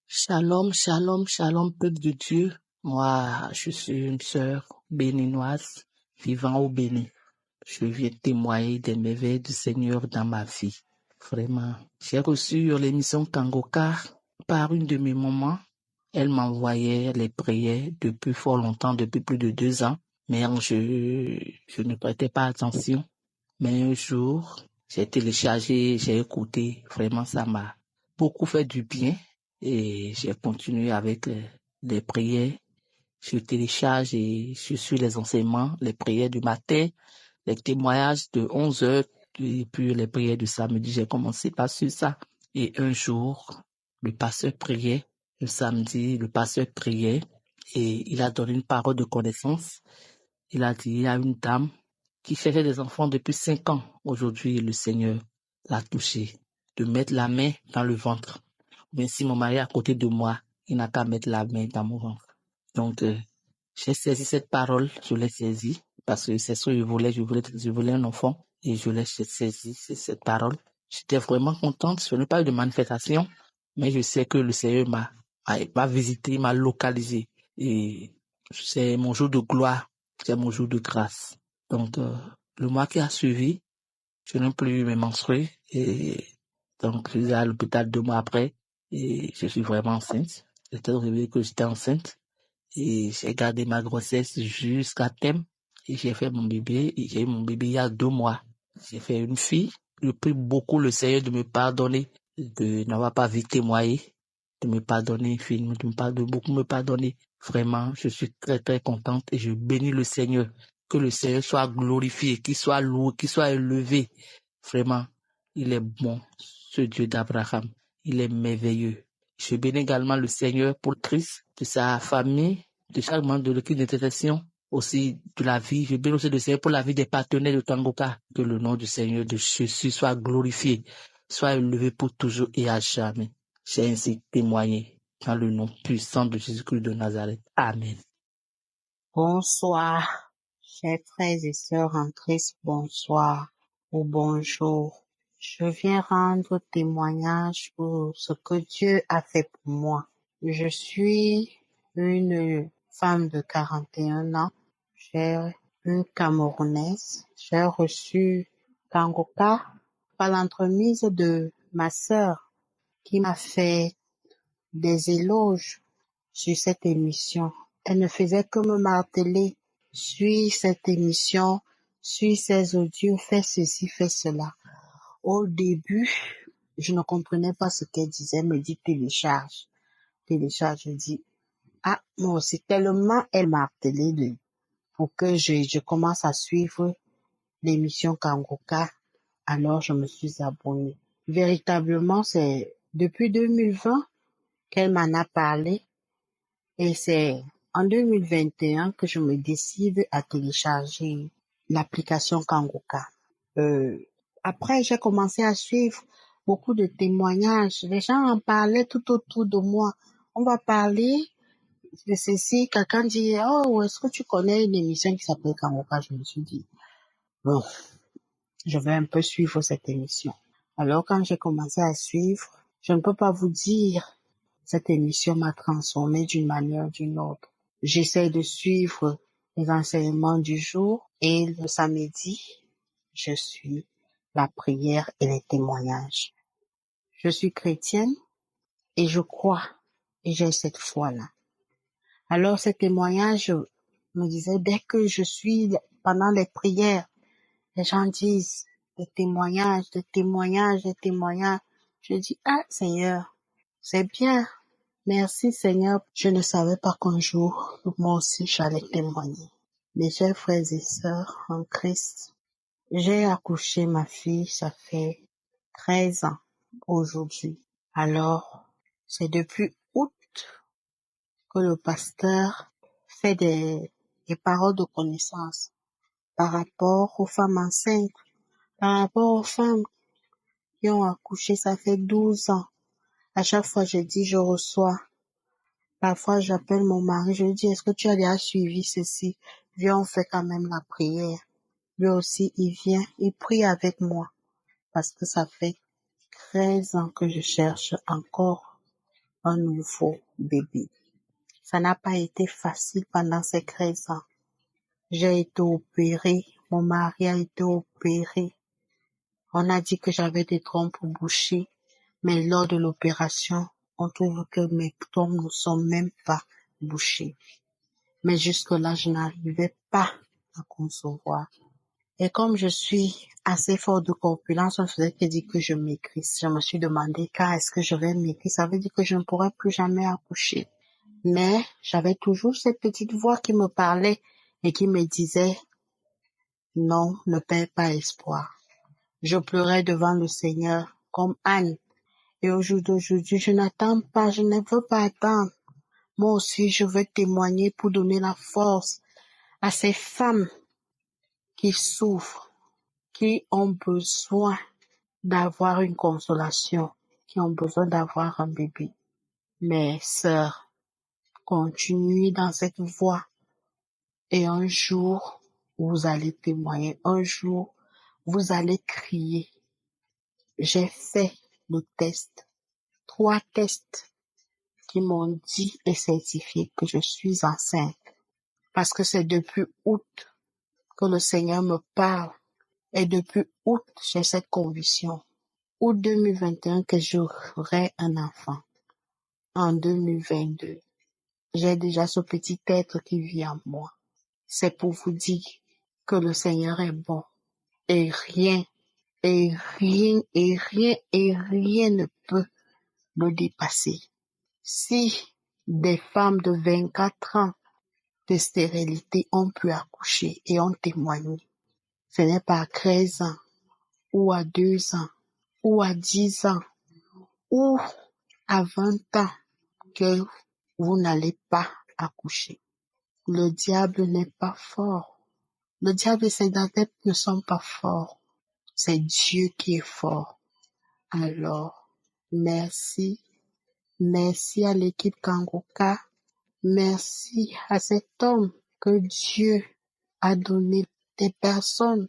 Shalom, shalom, shalom, peuple de Dieu. Moi, je suis une sœur béninoise vivant au Bénin. Je viens témoigner des merveilles du Seigneur dans ma vie. Vraiment. J'ai reçu l'émission Kangoka par une de mes mamans. Elle m'envoyait les prières depuis fort longtemps, depuis plus de 2 ans. Mais je ne prêtais pas attention. Mais un jour, j'ai téléchargé, j'ai écouté. Vraiment, ça m'a beaucoup fait du bien. Et j'ai continué avec les prières. Je télécharge et je suis les enseignements, les prières du matin, les témoignages de 11h, et puis les prières du samedi. J'ai commencé par ça. Et un jour, le pasteur priait. Le samedi, le pasteur priait et il a donné une parole de connaissance. Il a dit, il y a une dame qui cherchait des enfants depuis 5 ans. Aujourd'hui, le Seigneur l'a touché de mettre la main dans le ventre. Mais si mon mari est à côté de moi, il n'a qu'à mettre la main dans mon ventre. Donc, j'ai saisi cette parole, je l'ai saisie parce que c'est ce que je voulais un enfant et je l'ai saisi, cette parole. J'étais vraiment contente, je n'ai pas eu de manifestation, mais je sais que le Seigneur m'a visité, m'a localisé et c'est mon jour de gloire, c'est mon jour de grâce. Donc, le mois qui a suivi, je n'ai plus eu mes menstrues et donc je suis à l'hôpital 2 mois après et je suis vraiment enceinte. J'étais réveillé que j'étais enceinte et j'ai gardé ma grossesse jusqu'à terme et j'ai fait mon bébé et j'ai eu mon bébé il y a 2 mois. J'ai fait une fille. Je prie beaucoup le Seigneur de me pardonner, de n'avoir pas vite témoigné, de me pardonner, de beaucoup me pardonner. Vraiment, je suis très très contente et je bénis le Seigneur. Que le Seigneur soit glorifié, qu'il soit loué, qu'il soit élevé. Vraiment, il est bon, ce Dieu d'Abraham. Il est merveilleux. Je bénis également le Seigneur pour le Christ, de sa famille, de chaque membre de l'équipe d'intercession, aussi de la vie. Je bénis aussi le Seigneur pour la vie des partenaires de Tangoka. Que le nom du Seigneur de Jésus soit glorifié, soit élevé pour toujours et à jamais. J'ai ainsi témoigné dans le nom puissant de Jésus-Christ de Nazareth. Amen. Bonsoir, chers frères et sœurs en Christ, bonsoir ou bonjour. Je viens rendre témoignage pour ce que Dieu a fait pour moi. Je suis une femme de 41 ans. J'ai une Camerounaise. J'ai reçu Kangoka par l'entremise de ma sœur qui m'a fait des éloges sur cette émission. Elle ne faisait que me marteler. Suis cette émission, suis ces audios, fais ceci, fais cela. Au début, je ne comprenais pas ce qu'elle disait, elle me dit télécharge. Je dis, ah, moi aussi, tellement elle m'a martelé pour que je commence à suivre l'émission Kangoka. Alors, je me suis abonnée. Véritablement, c'est depuis 2020 qu'elle m'en a parlé et c'est en 2021 que je me décide à télécharger l'application Kangoka. Après, j'ai commencé à suivre beaucoup de témoignages. Les gens en parlaient tout autour de moi. On va parler de ceci. Quelqu'un dit, oh, est-ce que tu connais une émission qui s'appelle Kangoka? Je me suis dit, bon, je vais un peu suivre cette émission. Alors, quand j'ai commencé à suivre, je ne peux pas vous dire, cette émission m'a transformée d'une manière ou d'une autre. J'essaie de suivre les enseignements du jour et le samedi, je suis la prière et les témoignages. Je suis chrétienne et je crois et j'ai cette foi-là. Alors, ces témoignages me disaient, dès que je suis pendant les prières, les gens disent des témoignages. Je dis, ah Seigneur, c'est bien. Merci Seigneur. Je ne savais pas qu'un jour, moi aussi, j'allais témoigner. Mes chers frères et sœurs en Christ, j'ai accouché ma fille, ça fait 13 ans aujourd'hui. Alors, c'est depuis août que le pasteur fait des paroles de connaissance par rapport aux femmes enceintes, par rapport aux femmes qui ont accouché, ça fait 12 ans. À chaque fois, je dis, je reçois. Parfois, j'appelle mon mari, je lui dis, est-ce que tu as déjà suivi ceci? Viens, on fait quand même la prière. Lui aussi, il vient, il prie avec moi. Parce que ça fait 13 ans que je cherche encore un nouveau bébé. Ça n'a pas été facile pendant ces 13 ans. J'ai été opérée, mon mari a été opéré. On a dit que j'avais des trompes bouchées, mais lors de l'opération, on trouve que mes trompes ne sont même pas bouchées. Mais jusque-là, je n'arrivais pas à concevoir. Et comme je suis assez fort de corpulence, on faisait que dire que je maigrisse. Je me suis demandé quand est-ce que je vais maigrir. Ça veut dire que je ne pourrai plus jamais accoucher. Mais j'avais toujours cette petite voix qui me parlait et qui me disait non, ne perds pas espoir. Je pleurais devant le Seigneur comme Anne. Et au jour d'aujourd'hui, je n'attends pas, je ne veux pas attendre. Moi aussi, je veux témoigner pour donner la force à ces femmes qui souffrent, qui ont besoin d'avoir une consolation, qui ont besoin d'avoir un bébé. Mes sœurs, continuez dans cette voie et un jour, vous allez témoigner. Un jour, vous allez crier. J'ai fait le test, 3 tests qui m'ont dit et certifié que je suis enceinte. Parce que c'est depuis août que le Seigneur me parle. Et depuis août, j'ai cette conviction. Août 2021 que j'aurai un enfant. En 2022, j'ai déjà ce petit être qui vit en moi. C'est pour vous dire que le Seigneur est bon. Et rien ne peut le dépasser. Si des femmes de 24 ans de stérilité ont pu accoucher et ont témoigné, ce n'est pas à 13 ans, ou à 2 ans, ou à 10 ans, ou à 20 ans que vous n'allez pas accoucher. Le diable n'est pas fort. Le diable et ses adeptes ne sont pas forts. C'est Dieu qui est fort. Alors, merci. Merci à l'équipe Kangoka. Merci à cet homme que Dieu a donné des personnes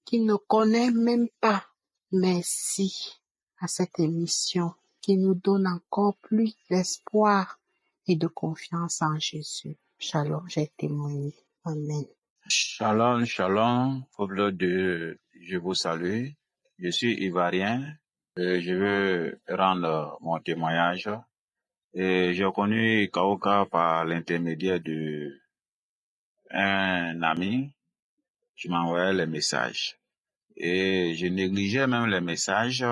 qui ne connaissent même pas Merci à cette émission qui nous donne encore plus d'espoir et de confiance en Jésus. Shalom, j'ai témoigné. Amen. Shalom, shalom, peuple de, je vous salue. Je suis Ivoirien. Je veux rendre mon témoignage. Et j'ai connu Kaoka par l'intermédiaire de un ami qui m'envoyait les messages. Et je négligeais même les messages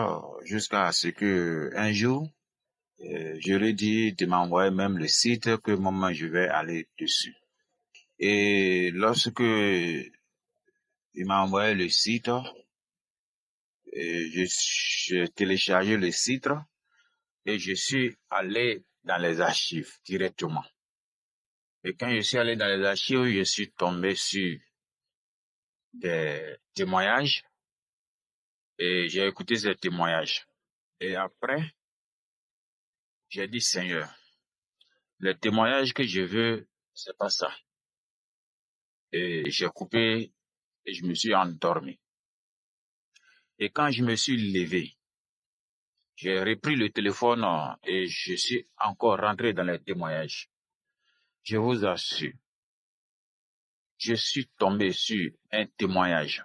jusqu'à ce que un jour, je lui ai dit de m'envoyer même le site que moi je vais aller dessus. Et lorsque il m'a envoyé le site, j'ai téléchargé le site et je suis allé dans les archives directement. Et quand je suis allé dans les archives, je suis tombé sur des témoignages et j'ai écouté ces témoignages. Et après, j'ai dit, Seigneur, les témoignages que je veux, c'est pas ça. Et j'ai coupé et je me suis endormi. Et quand je me suis levé, j'ai repris le téléphone et je suis encore rentré dans les témoignages. Je vous assure, je suis tombé sur un témoignage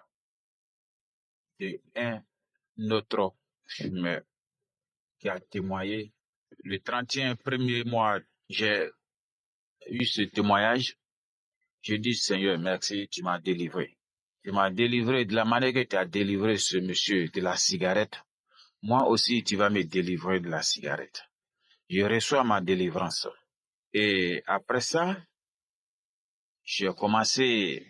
d'un autre fumeur qui a témoigné. Le 31 premier mois, j'ai eu ce témoignage. Je dis, Seigneur, merci, tu m'as délivré. Tu m'as délivré de la manière que tu as délivré ce monsieur de la cigarette. Moi aussi, tu vas me délivrer de la cigarette. Je reçois ma délivrance. Et après ça, j'ai commencé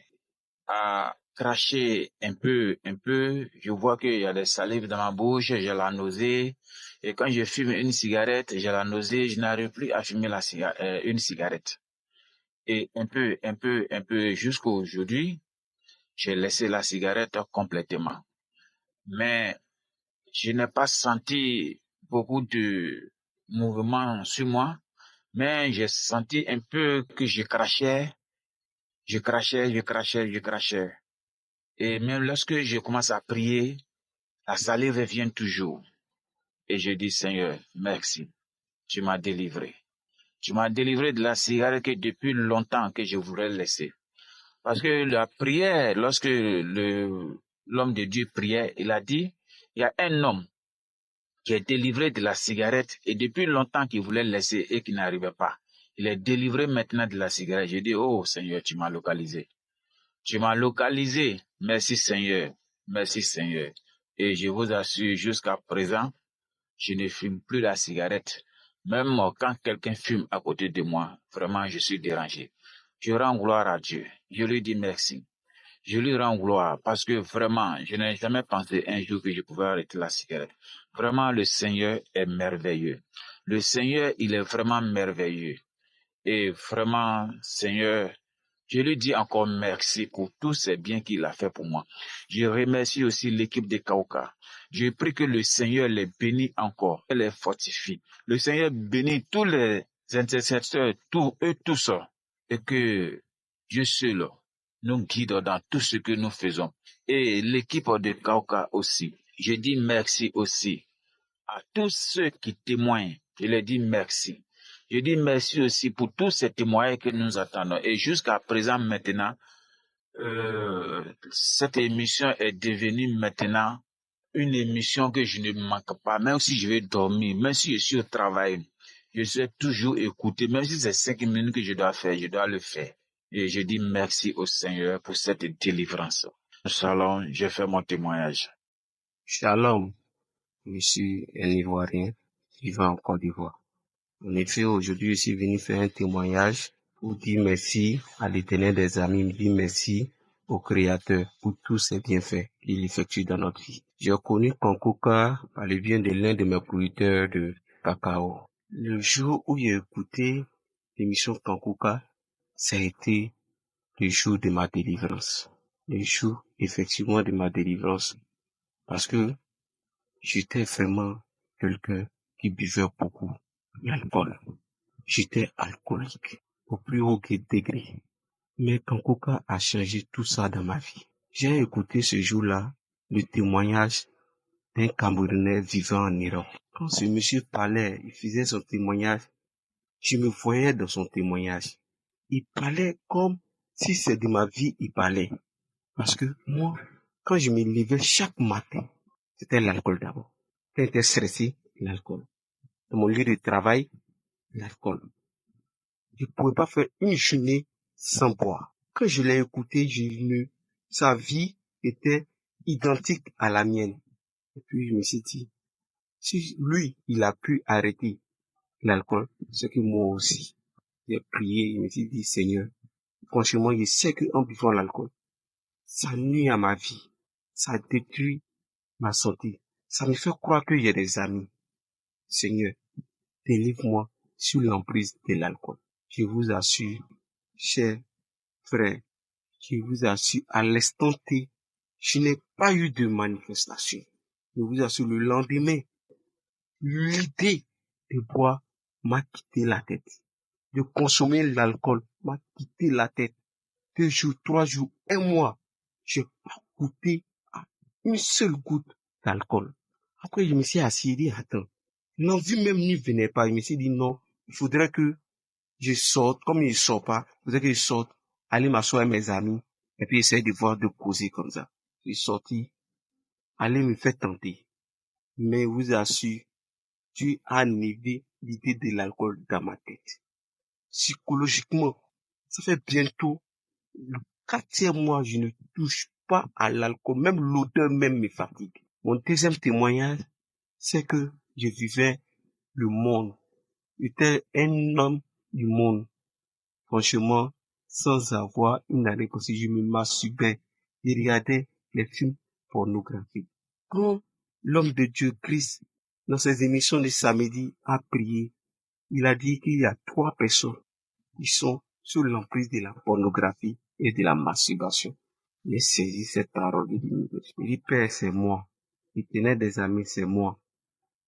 à cracher un peu. Je vois qu'il y a des salives dans ma bouche, j'ai la nausée. Et quand je fume une cigarette, j'ai la nausée, je n'arrive plus à fumer une cigarette. Et un peu, jusqu'à aujourd'hui, j'ai laissé la cigarette complètement. Mais je n'ai pas senti beaucoup de mouvement sur moi, mais j'ai senti un peu que je crachais. Et même lorsque je commence à prier, la salive vient toujours. Et je dis, Seigneur, merci. Tu m'as délivré. Tu m'as délivré de la cigarette que depuis longtemps que je voulais laisser. Parce que la prière, lorsque l'homme de Dieu priait, il a dit, il y a un homme qui est délivré de la cigarette et depuis longtemps qu'il voulait laisser et qui n'arrivait pas. Il est délivré maintenant de la cigarette. Je dis, oh Seigneur, tu m'as localisé. Tu m'as localisé. Merci Seigneur. Merci Seigneur. Et je vous assure, jusqu'à présent, je ne fume plus la cigarette. Même quand quelqu'un fume à côté de moi, vraiment, je suis dérangé. Je rends gloire à Dieu. Je lui dis merci. Je lui rends gloire parce que vraiment, je n'ai jamais pensé un jour que je pouvais arrêter la cigarette. Vraiment, le Seigneur est merveilleux. Le Seigneur, il est vraiment merveilleux. Et vraiment, Seigneur, je lui dis encore merci pour tous ces biens qu'il a fait pour moi. Je remercie aussi l'équipe de Kaoka. Je prie que le Seigneur les bénisse encore, les fortifie. Le Seigneur bénit tous les intercesseurs, eux tous, et que Dieu seul nous guide dans tout ce que nous faisons. Et l'équipe de Kaoka aussi. Je dis merci aussi à tous ceux qui témoignent. Je leur dis merci. Je dis merci aussi pour tous ces témoignages que nous attendons. Et jusqu'à présent, maintenant, cette émission est devenue maintenant une émission que je ne manque pas. Même si je vais dormir, même si je suis au travail, je suis toujours écouté. Même si c'est 5 minutes que je dois faire, je dois le faire. Et je dis merci au Seigneur pour cette délivrance. Shalom, j'ai fait mon témoignage. Shalom, je suis un Ivoirien vivant en Côte d'Ivoire. En effet, aujourd'hui, je suis venu faire un témoignage pour dire merci à l'Éternel des amis, dire merci au Créateur pour tous ses bienfaits qu'il effectue dans notre vie. J'ai connu Kankuka par le bien de l'un de mes producteurs de cacao. Le jour où j'ai écouté l'émission Kankuka, ça a été le jour de ma délivrance. Le jour, effectivement, de ma délivrance. Parce que j'étais vraiment quelqu'un qui buvait beaucoup d'alcool. J'étais alcoolique au plus haut degré. Mais Kankuka a changé tout ça dans ma vie. J'ai écouté ce jour-là le témoignage d'un Camerounais vivant en Europe. Quand ce monsieur parlait, il faisait son témoignage, je me voyais dans son témoignage. Il parlait comme si c'est de ma vie il parlait. Parce que moi, quand je me levais chaque matin, c'était l'alcool d'abord. Quand j'étais stressé, l'alcool. Dans mon lieu de travail, l'alcool. Je ne pouvais pas faire une journée sans boire. Quand je l'ai écouté, sa vie était identique à la mienne. Et puis je me suis dit, si lui, il a pu arrêter l'alcool, c'est que moi aussi. J'ai prié, je me suis dit, Seigneur, franchement, je sais qu'en buvant l'alcool, ça nuit à ma vie. Ça détruit ma santé. Ça me fait croire que j'ai des amis. Seigneur, délivre-moi sous l'emprise de l'alcool. Je vous assure, chers frères, je vous assure, à l'instant T, je n'ai pas eu de manifestation. Je vous assure, le lendemain, l'idée de boire m'a quitté la tête. De consommer l'alcool m'a quitté la tête. 2 jours, 3 jours, 1 mois, je n'ai pas goûté à une seule goutte d'alcool. Après, je me suis assis et dit, attends, l'envie même ne venait pas. Je me suis dit, non, il faudrait que je sorte. Comme je ne sors pas, il faudrait que je sorte, aller m'asseoir avec mes amis, et puis essayer de voir, de causer comme ça. Je suis sorti, aller me faire tenter. Mais je vous assure, Dieu a enlevé l'idée de l'alcool dans ma tête. Psychologiquement, ça fait bientôt le 4e mois, je ne touche pas à l'alcool. Même l'odeur même me fatigue. Mon deuxième témoignage, c'est que je vivais le monde. J'étais un homme du monde. Franchement, sans avoir une année comme si je me masturbais. Je regardais les films pornographiques. Quand l'homme de Dieu, Christ, dans ses émissions de samedi, a prié, il a dit qu'il y a 3 personnes qui sont sous l'emprise de la pornographie et de la masturbation. J'ai saisi cette parole de Dieu. Il dit, Père, c'est moi. Il tenait des amis, c'est moi.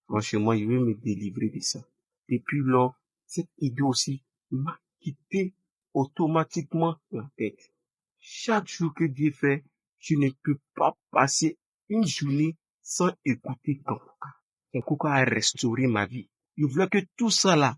Franchement, je veux me délivrer de ça. Depuis lors, cette idée aussi m'a quitté automatiquement la tête. Chaque jour que Dieu fait, je ne peux pas passer une journée sans écouter Kankuka. Kankuka a restauré ma vie. Je voulais que tout ça là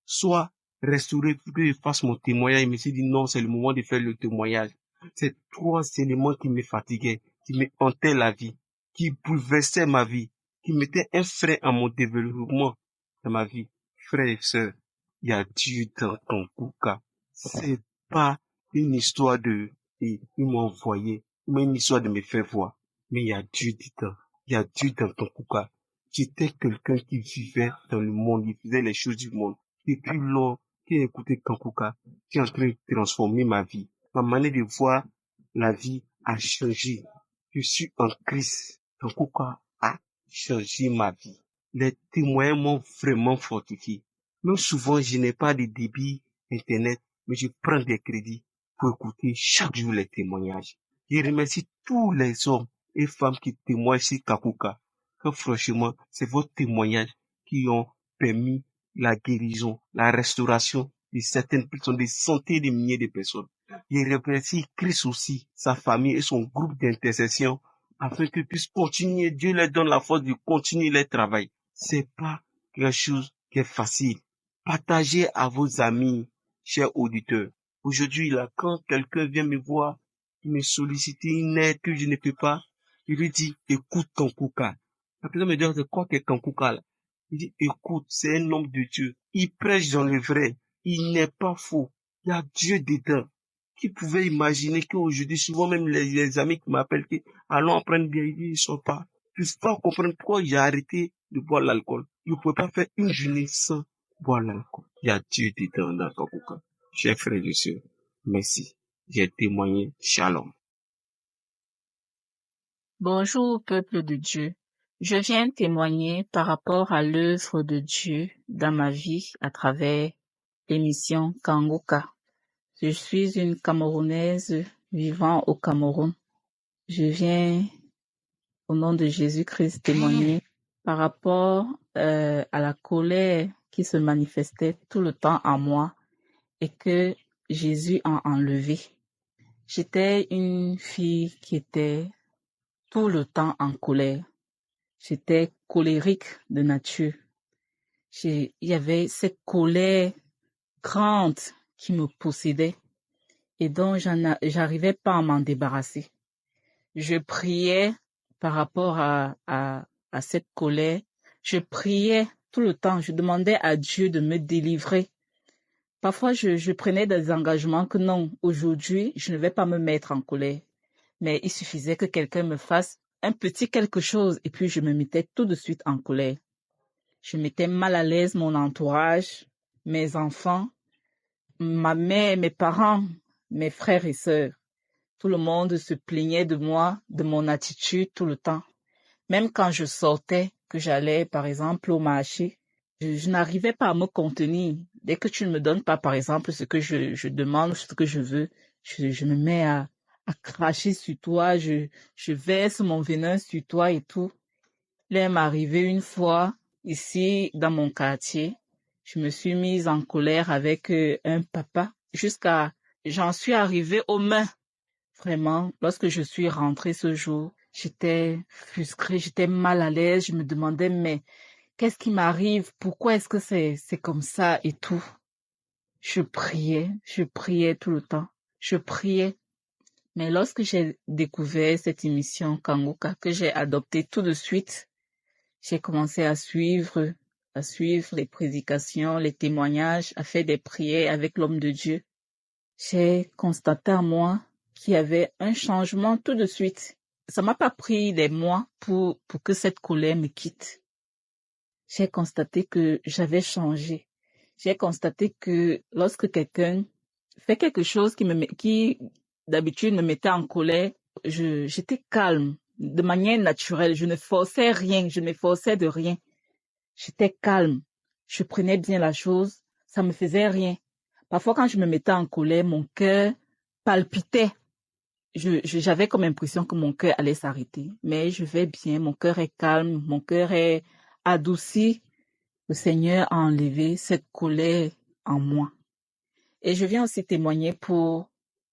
soit restauré pour que je fasse mon témoignage. Je me suis dit non, c'est le moment de faire le témoignage. C'est 3 éléments qui me fatiguaient, qui me hantaient la vie, qui bouleversaient ma vie, qui mettaient un frein à mon développement dans ma vie. Frères et sœurs, il y a Dieu dans ton Kankuka. C'est pas une histoire de, ils m'ont envoyé, mais une histoire de me faire voir. Mais il y a Dieu dedans. Il y a Dieu dans ton Kankuka. J'étais quelqu'un qui vivait dans le monde, qui faisait les choses du monde. Depuis lors que j'ai écouté Kankuka, qui est en train de transformer ma vie. Ma manière de voir la vie a changé. Je suis en Christ. Kankuka a changé ma vie. Les témoins m'ont vraiment fortifié. Même souvent, je n'ai pas de débit Internet, mais je prends des crédits pour écouter chaque jour les témoignages. Je remercie tous les hommes et femmes qui témoignent sur Kankuka. Que franchement, c'est vos témoignages qui ont permis la guérison, la restauration de certaines personnes, des centaines de milliers de personnes. Je remercie Christ aussi, sa famille et son groupe d'intercession afin qu'ils puissent continuer. Dieu leur donne la force de continuer leur travail. C'est pas quelque chose qui est facile. Partagez à vos amis, chers auditeurs. Aujourd'hui, là, quand quelqu'un vient me voir, me solliciter une aide que je ne peux pas, je lui dis, écoute Kankuka. La personne me dit, c'est quoi que Kankuka là? Il dit, écoute, c'est un homme de Dieu. Il prêche dans le vrai. Il n'est pas faux. Il y a Dieu dedans. Qui pouvait imaginer qu'aujourd'hui, souvent même les amis qui m'appellent, allons prendre bien, ils disent, ils sont pas. Je ne peux pas comprendre pourquoi j'ai arrêté de boire l'alcool. Je ne pouvais pas faire une journée sans boire l'alcool. Il y a Dieu dedans dans Kankuka. Chers frères et sœurs, merci. J'ai témoigné. Shalom. Bonjour, peuple de Dieu. Je viens témoigner par rapport à l'œuvre de Dieu dans ma vie à travers l'émission Kankuka. Je suis une Camerounaise vivant au Cameroun. Je viens au nom de Jésus-Christ témoigner par rapport à la colère qui se manifestait tout le temps en moi et que Jésus a enlevé. J'étais une fille qui était tout le temps en colère. J'étais colérique de nature. Il y avait cette colère grande qui me possédait et dont j'arrivais pas à m'en débarrasser. Je priais par rapport à cette colère. Je priais tout le temps. Je demandais à Dieu de me délivrer. Parfois, je prenais des engagements que non, aujourd'hui, je ne vais pas me mettre en colère. Mais il suffisait que quelqu'un me fasse un petit quelque chose et puis je me mettais tout de suite en colère. Je mettais mal à l'aise mon entourage, mes enfants, ma mère, mes parents, mes frères et sœurs. Tout le monde se plaignait de moi, de mon attitude tout le temps. Même quand je sortais, que j'allais par exemple au marché, je n'arrivais pas à me contenir. Dès que tu ne me donnes pas par exemple ce que je demande, ce que je veux, je me mets à cracher sur toi, je verse mon venin sur toi et tout. Il m'est arrivé une fois, ici dans mon quartier, je me suis mise en colère avec un papa j'en suis arrivée aux mains. Vraiment, lorsque je suis rentrée ce jour, j'étais frustrée, j'étais mal à l'aise, je me demandais, mais qu'est-ce qui m'arrive? Pourquoi est-ce que c'est comme ça et tout? Je priais tout le temps. Je priais. Mais lorsque j'ai découvert cette émission Kanguka, que j'ai adoptée tout de suite, j'ai commencé à suivre les prédications, les témoignages, à faire des prières avec l'homme de Dieu. J'ai constaté en moi qu'il y avait un changement tout de suite. Ça m'a pas pris des mois pour que cette colère me quitte. J'ai constaté que j'avais changé. J'ai constaté que lorsque quelqu'un fait quelque chose qui d'habitude me mettait en colère, j'étais calme, de manière naturelle. Je ne forçais rien, je ne m'efforçais de rien. J'étais calme. Je prenais bien la chose, ça me faisait rien. Parfois, quand je me mettais en colère, mon cœur palpitait. J'avais comme impression que mon cœur allait s'arrêter. Mais je vais bien, mon cœur est calme, mon cœur est adouci. Le Seigneur a enlevé cette colère en moi. Et je viens aussi témoigner pour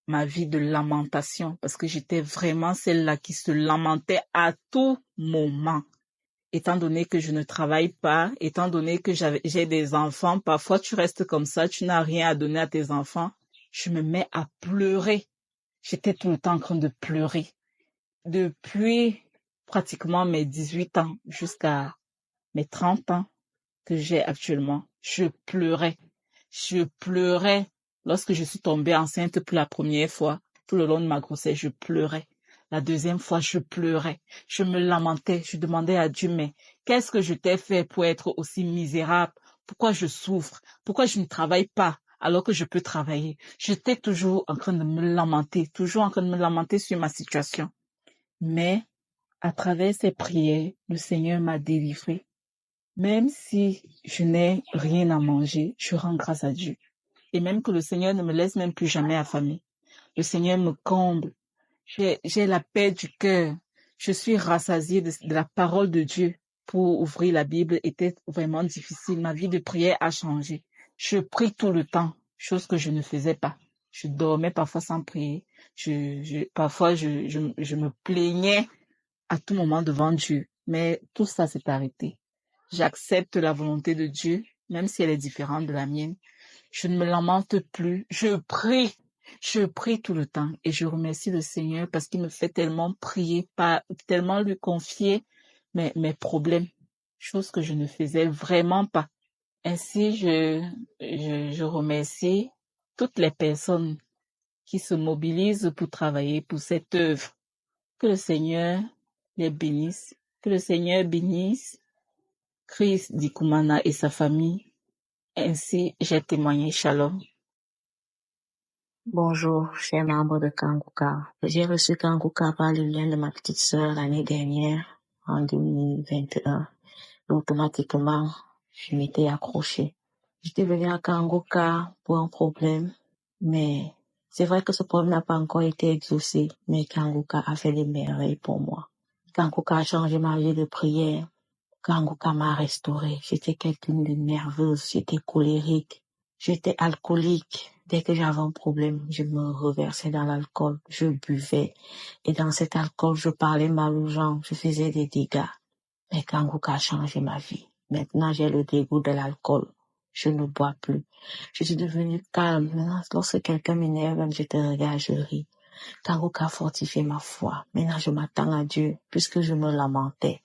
ma vie de lamentation, parce que j'étais vraiment celle-là qui se lamentait à tout moment. Étant donné que je ne travaille pas, étant donné que j'ai des enfants, parfois tu restes comme ça, tu n'as rien à donner à tes enfants. Je me mets à pleurer. J'étais tout le temps en train de pleurer. Depuis pratiquement mes 18 ans jusqu'à mes 30 ans que j'ai actuellement, je pleurais. Je pleurais. Lorsque je suis tombée enceinte pour la première fois, tout le long de ma grossesse, je pleurais. La deuxième fois, je pleurais. Je me lamentais. Je demandais à Dieu, mais qu'est-ce que je t'ai fait pour être aussi misérable? Pourquoi je souffre? Pourquoi je ne travaille pas alors que je peux travailler? J'étais toujours en train de me lamenter, toujours en train de me lamenter sur ma situation. Mais à travers ces prières, le Seigneur m'a délivrée. Même si je n'ai rien à manger, je rends grâce à Dieu. Et même que le Seigneur ne me laisse même plus jamais affamée. Le Seigneur me comble. J'ai la paix du cœur. Je suis rassasiée de la parole de Dieu. Pour ouvrir la Bible était vraiment difficile. Ma vie de prière a changé. Je prie tout le temps, chose que je ne faisais pas. Je dormais parfois sans prier. Parfois, je me plaignais à tout moment devant Dieu. Mais tout ça s'est arrêté. J'accepte la volonté de Dieu, même si elle est différente de la mienne. Je ne me lamente plus. Je prie tout le temps et je remercie le Seigneur parce qu'il me fait tellement prier, tellement lui confier mes problèmes, chose que je ne faisais vraiment pas. Ainsi, je remercie toutes les personnes qui se mobilisent pour travailler pour cette œuvre. Que le Seigneur les bénisse, que le Seigneur bénisse Chris Dikumana et sa famille. Ainsi, j'ai témoigné. Shalom. Bonjour, chers membres de Kanguka. J'ai reçu Kanguka par le lien de ma petite sœur l'année dernière, en 2021. Automatiquement, je m'étais accrochée. J'étais venue à Kanguka pour un problème, mais c'est vrai que ce problème n'a pas encore été exaucé, mais Kanguka a fait des merveilles pour moi. Kanguka a changé ma vie de prière. Kanguka m'a restaurée. J'étais quelqu'un de nerveuse, j'étais colérique, j'étais alcoolique. Dès que j'avais un problème, je me reversais dans l'alcool, je buvais. Et dans cet alcool, je parlais mal aux gens, je faisais des dégâts. Mais Kangoka a changé ma vie. Maintenant, j'ai le dégoût de l'alcool. Je ne bois plus. Je suis devenue calme. Maintenant, lorsque quelqu'un m'énerve, même je te regarde, je ris. Kangoka a fortifié ma foi. Maintenant, je m'attends à Dieu, puisque je me lamentais.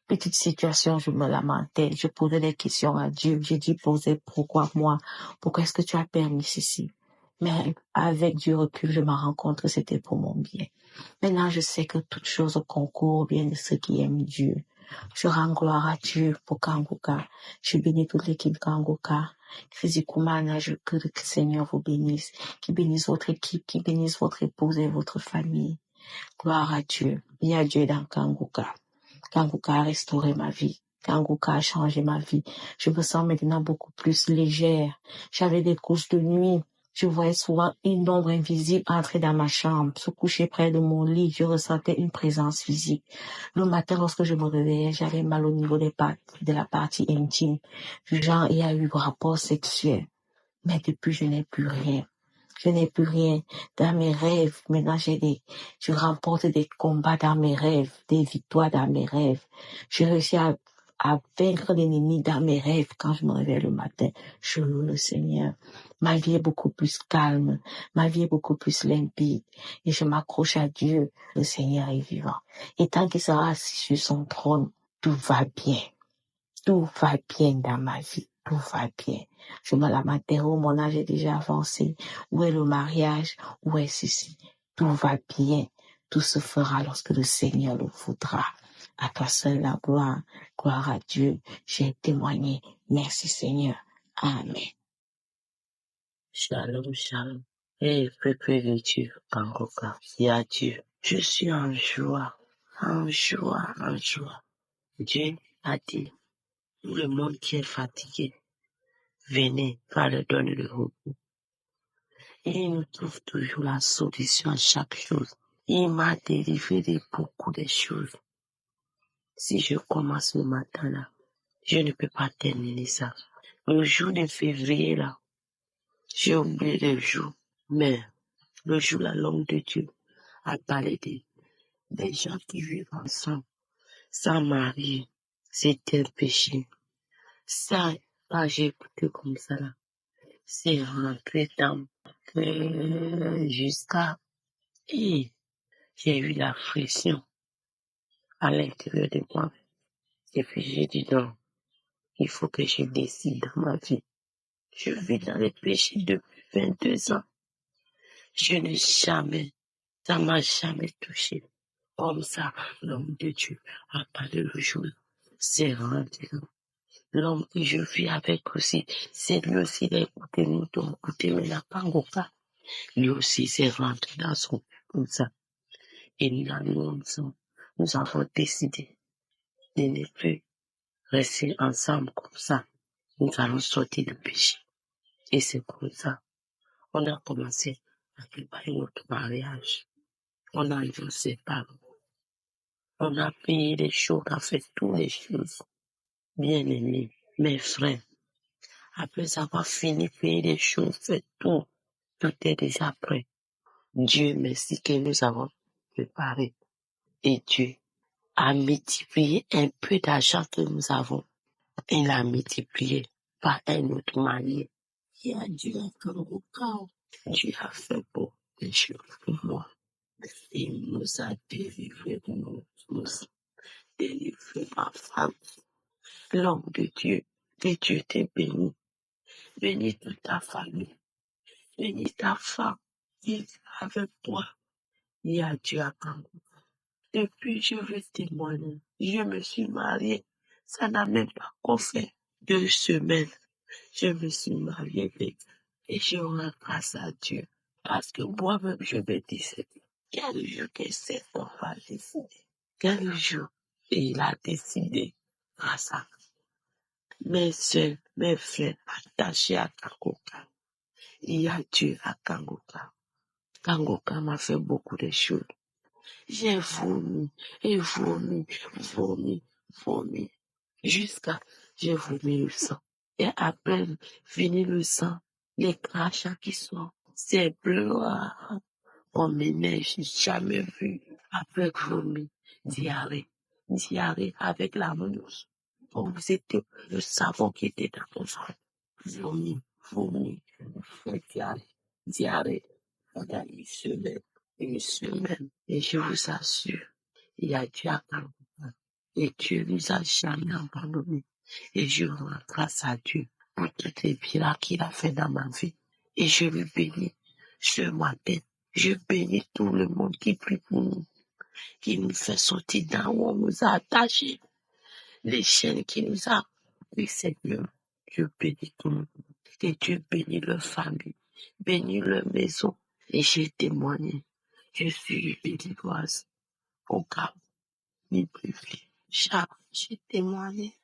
Petite situation, je me lamentais. Je posais des questions à Dieu. J'ai dit, pourquoi moi? Pourquoi est-ce que tu as permis ceci? Mais avec du recul, je me rends compte que c'était pour mon bien. Maintenant, je sais que toutes choses concourent bien de ceux qui aiment Dieu. Je rends gloire à Dieu pour Kangoka. Je bénis toute l'équipe Kangoka. Physiquement, que le Seigneur vous bénisse. Qui bénisse votre équipe, qui bénisse votre épouse et votre famille. Gloire à Dieu. Il y a Dieu dans Kangoka. Kangoka a restauré ma vie. Kangoka a changé ma vie. Je me sens maintenant beaucoup plus légère. J'avais des couches de nuit. Je voyais souvent une ombre invisible entrer dans ma chambre, se coucher près de mon lit. Je ressentais une présence physique. Le matin, lorsque je me réveillais, j'avais mal au niveau de la partie intime. Du genre, il y a eu rapport sexuel. Mais depuis, je n'ai plus rien. Je n'ai plus rien dans mes rêves. Maintenant, je remporte des combats dans mes rêves, des victoires dans mes rêves. Je réussis à vaincre l'ennemi dans mes rêves quand je me réveille le matin. Je loue le Seigneur. Ma vie est beaucoup plus calme. Ma vie est beaucoup plus limpide. Et je m'accroche à Dieu. Le Seigneur est vivant. Et tant qu'il sera assis sur son trône, tout va bien. Tout va bien dans ma vie. Tout va bien. Je me lamenterai, mon âge est déjà avancé. Où est le mariage? Où est ceci? Tout va bien. Tout se fera lorsque le Seigneur le voudra. À toi seul la gloire. Gloire à Dieu. J'ai témoigné. Merci Seigneur. Amen. Shalom, shalom. Et préféré Dieu, Kangoka. Il y a Dieu. Je suis en joie. En joie, en joie. Dieu a dit, tout le monde qui est fatigué, venez, va leur donner le repos. Et il nous trouve toujours la solution à chaque chose. Il m'a délivré de beaucoup de choses. Si je commence le matin là, je ne peux pas terminer ça. Le jour de février là, j'ai oublié le jour. Mais le jour la langue de Dieu a parlé des gens qui vivent ensemble, sans mari. C'était un péché. Ça, quand j'ai écouté comme ça là, c'est rentré dans jusqu'à et j'ai eu la pression à l'intérieur de moi. Et puis j'ai dit non, il faut que je décide dans ma vie. Je vis dans les péchés depuis 22 ans. Je n'ai jamais, ça m'a jamais touché. Comme ça, l'homme de Dieu a parlé le jour. C'est rentré. L'homme que je vis avec aussi, c'est lui aussi, il a écouté nous, donc écouté, mais il n'a pas encore pas. Lui aussi, c'est rentré dans son, comme ça. Et nous avons décidé de ne plus rester ensemble comme ça. Nous allons sortir du péché. Et c'est comme ça. On a commencé à préparer notre mariage. On a eu ses parents. On a payé les choses, on a fait toutes les choses. Bien aimés, mes frères. Après avoir fini de payer les choses, fait tout. Tout est déjà prêt. Dieu merci que nous avons préparé. Et Dieu a multiplié un peu d'argent que nous avons. Il l'a multiplié par une autre manière. Et à Dieu a fait beaucoup. Dieu a fait beaucoup de choses pour moi. Il nous a délivré, nous délivré ma femme. L'homme de Dieu, que Dieu t'ait béni. Bénis toute ta famille. Bénis ta femme qui est avec toi. Et à Dieu a Kangoka. Depuis, je veux témoigner. Je me suis mariée. Ça n'a même pas encore fait 2 semaines. Je me suis mariée avec. Et je rends grâce à Dieu. Parce que moi-même, je me disais, quel jour que cet homme va décider? Quel jour? Et il a décidé grâce à mes soeurs, mes frères attachés à Kangoka. Il y a Dieu à Kangoka. Kangoka m'a fait beaucoup de choses. J'ai vomi, et vomi, jusqu'à j'ai vomi le sang. Et après, fini le sang, les crachats qui sont, c'est bleu, comme les neiges, j'ai jamais vu. Après vomi, diarrhée. diarrhée avec la meuse. Donc, c'était le savon qui était dans mon ventre. Vomi, diarrhée pendant une semaine. Et je vous assure, il y a Dieu à Kangoka. Et Dieu nous a jamais abandonnés. Et je rends grâce à Dieu pour toutes les miracles qu'il a fait dans ma vie. Et je le bénis ce matin. Je bénis tout le monde qui prie pour nous, qui nous fait sortir d'en haut, on nous a attachés, les chaînes qui nous a pris, Seigneur. Je bénis tout le monde. Et Dieu bénit leur famille, bénit leur maison. Et j'ai témoigné. Je suis béninoise. Au cas, ni plus. J'ai témoigné.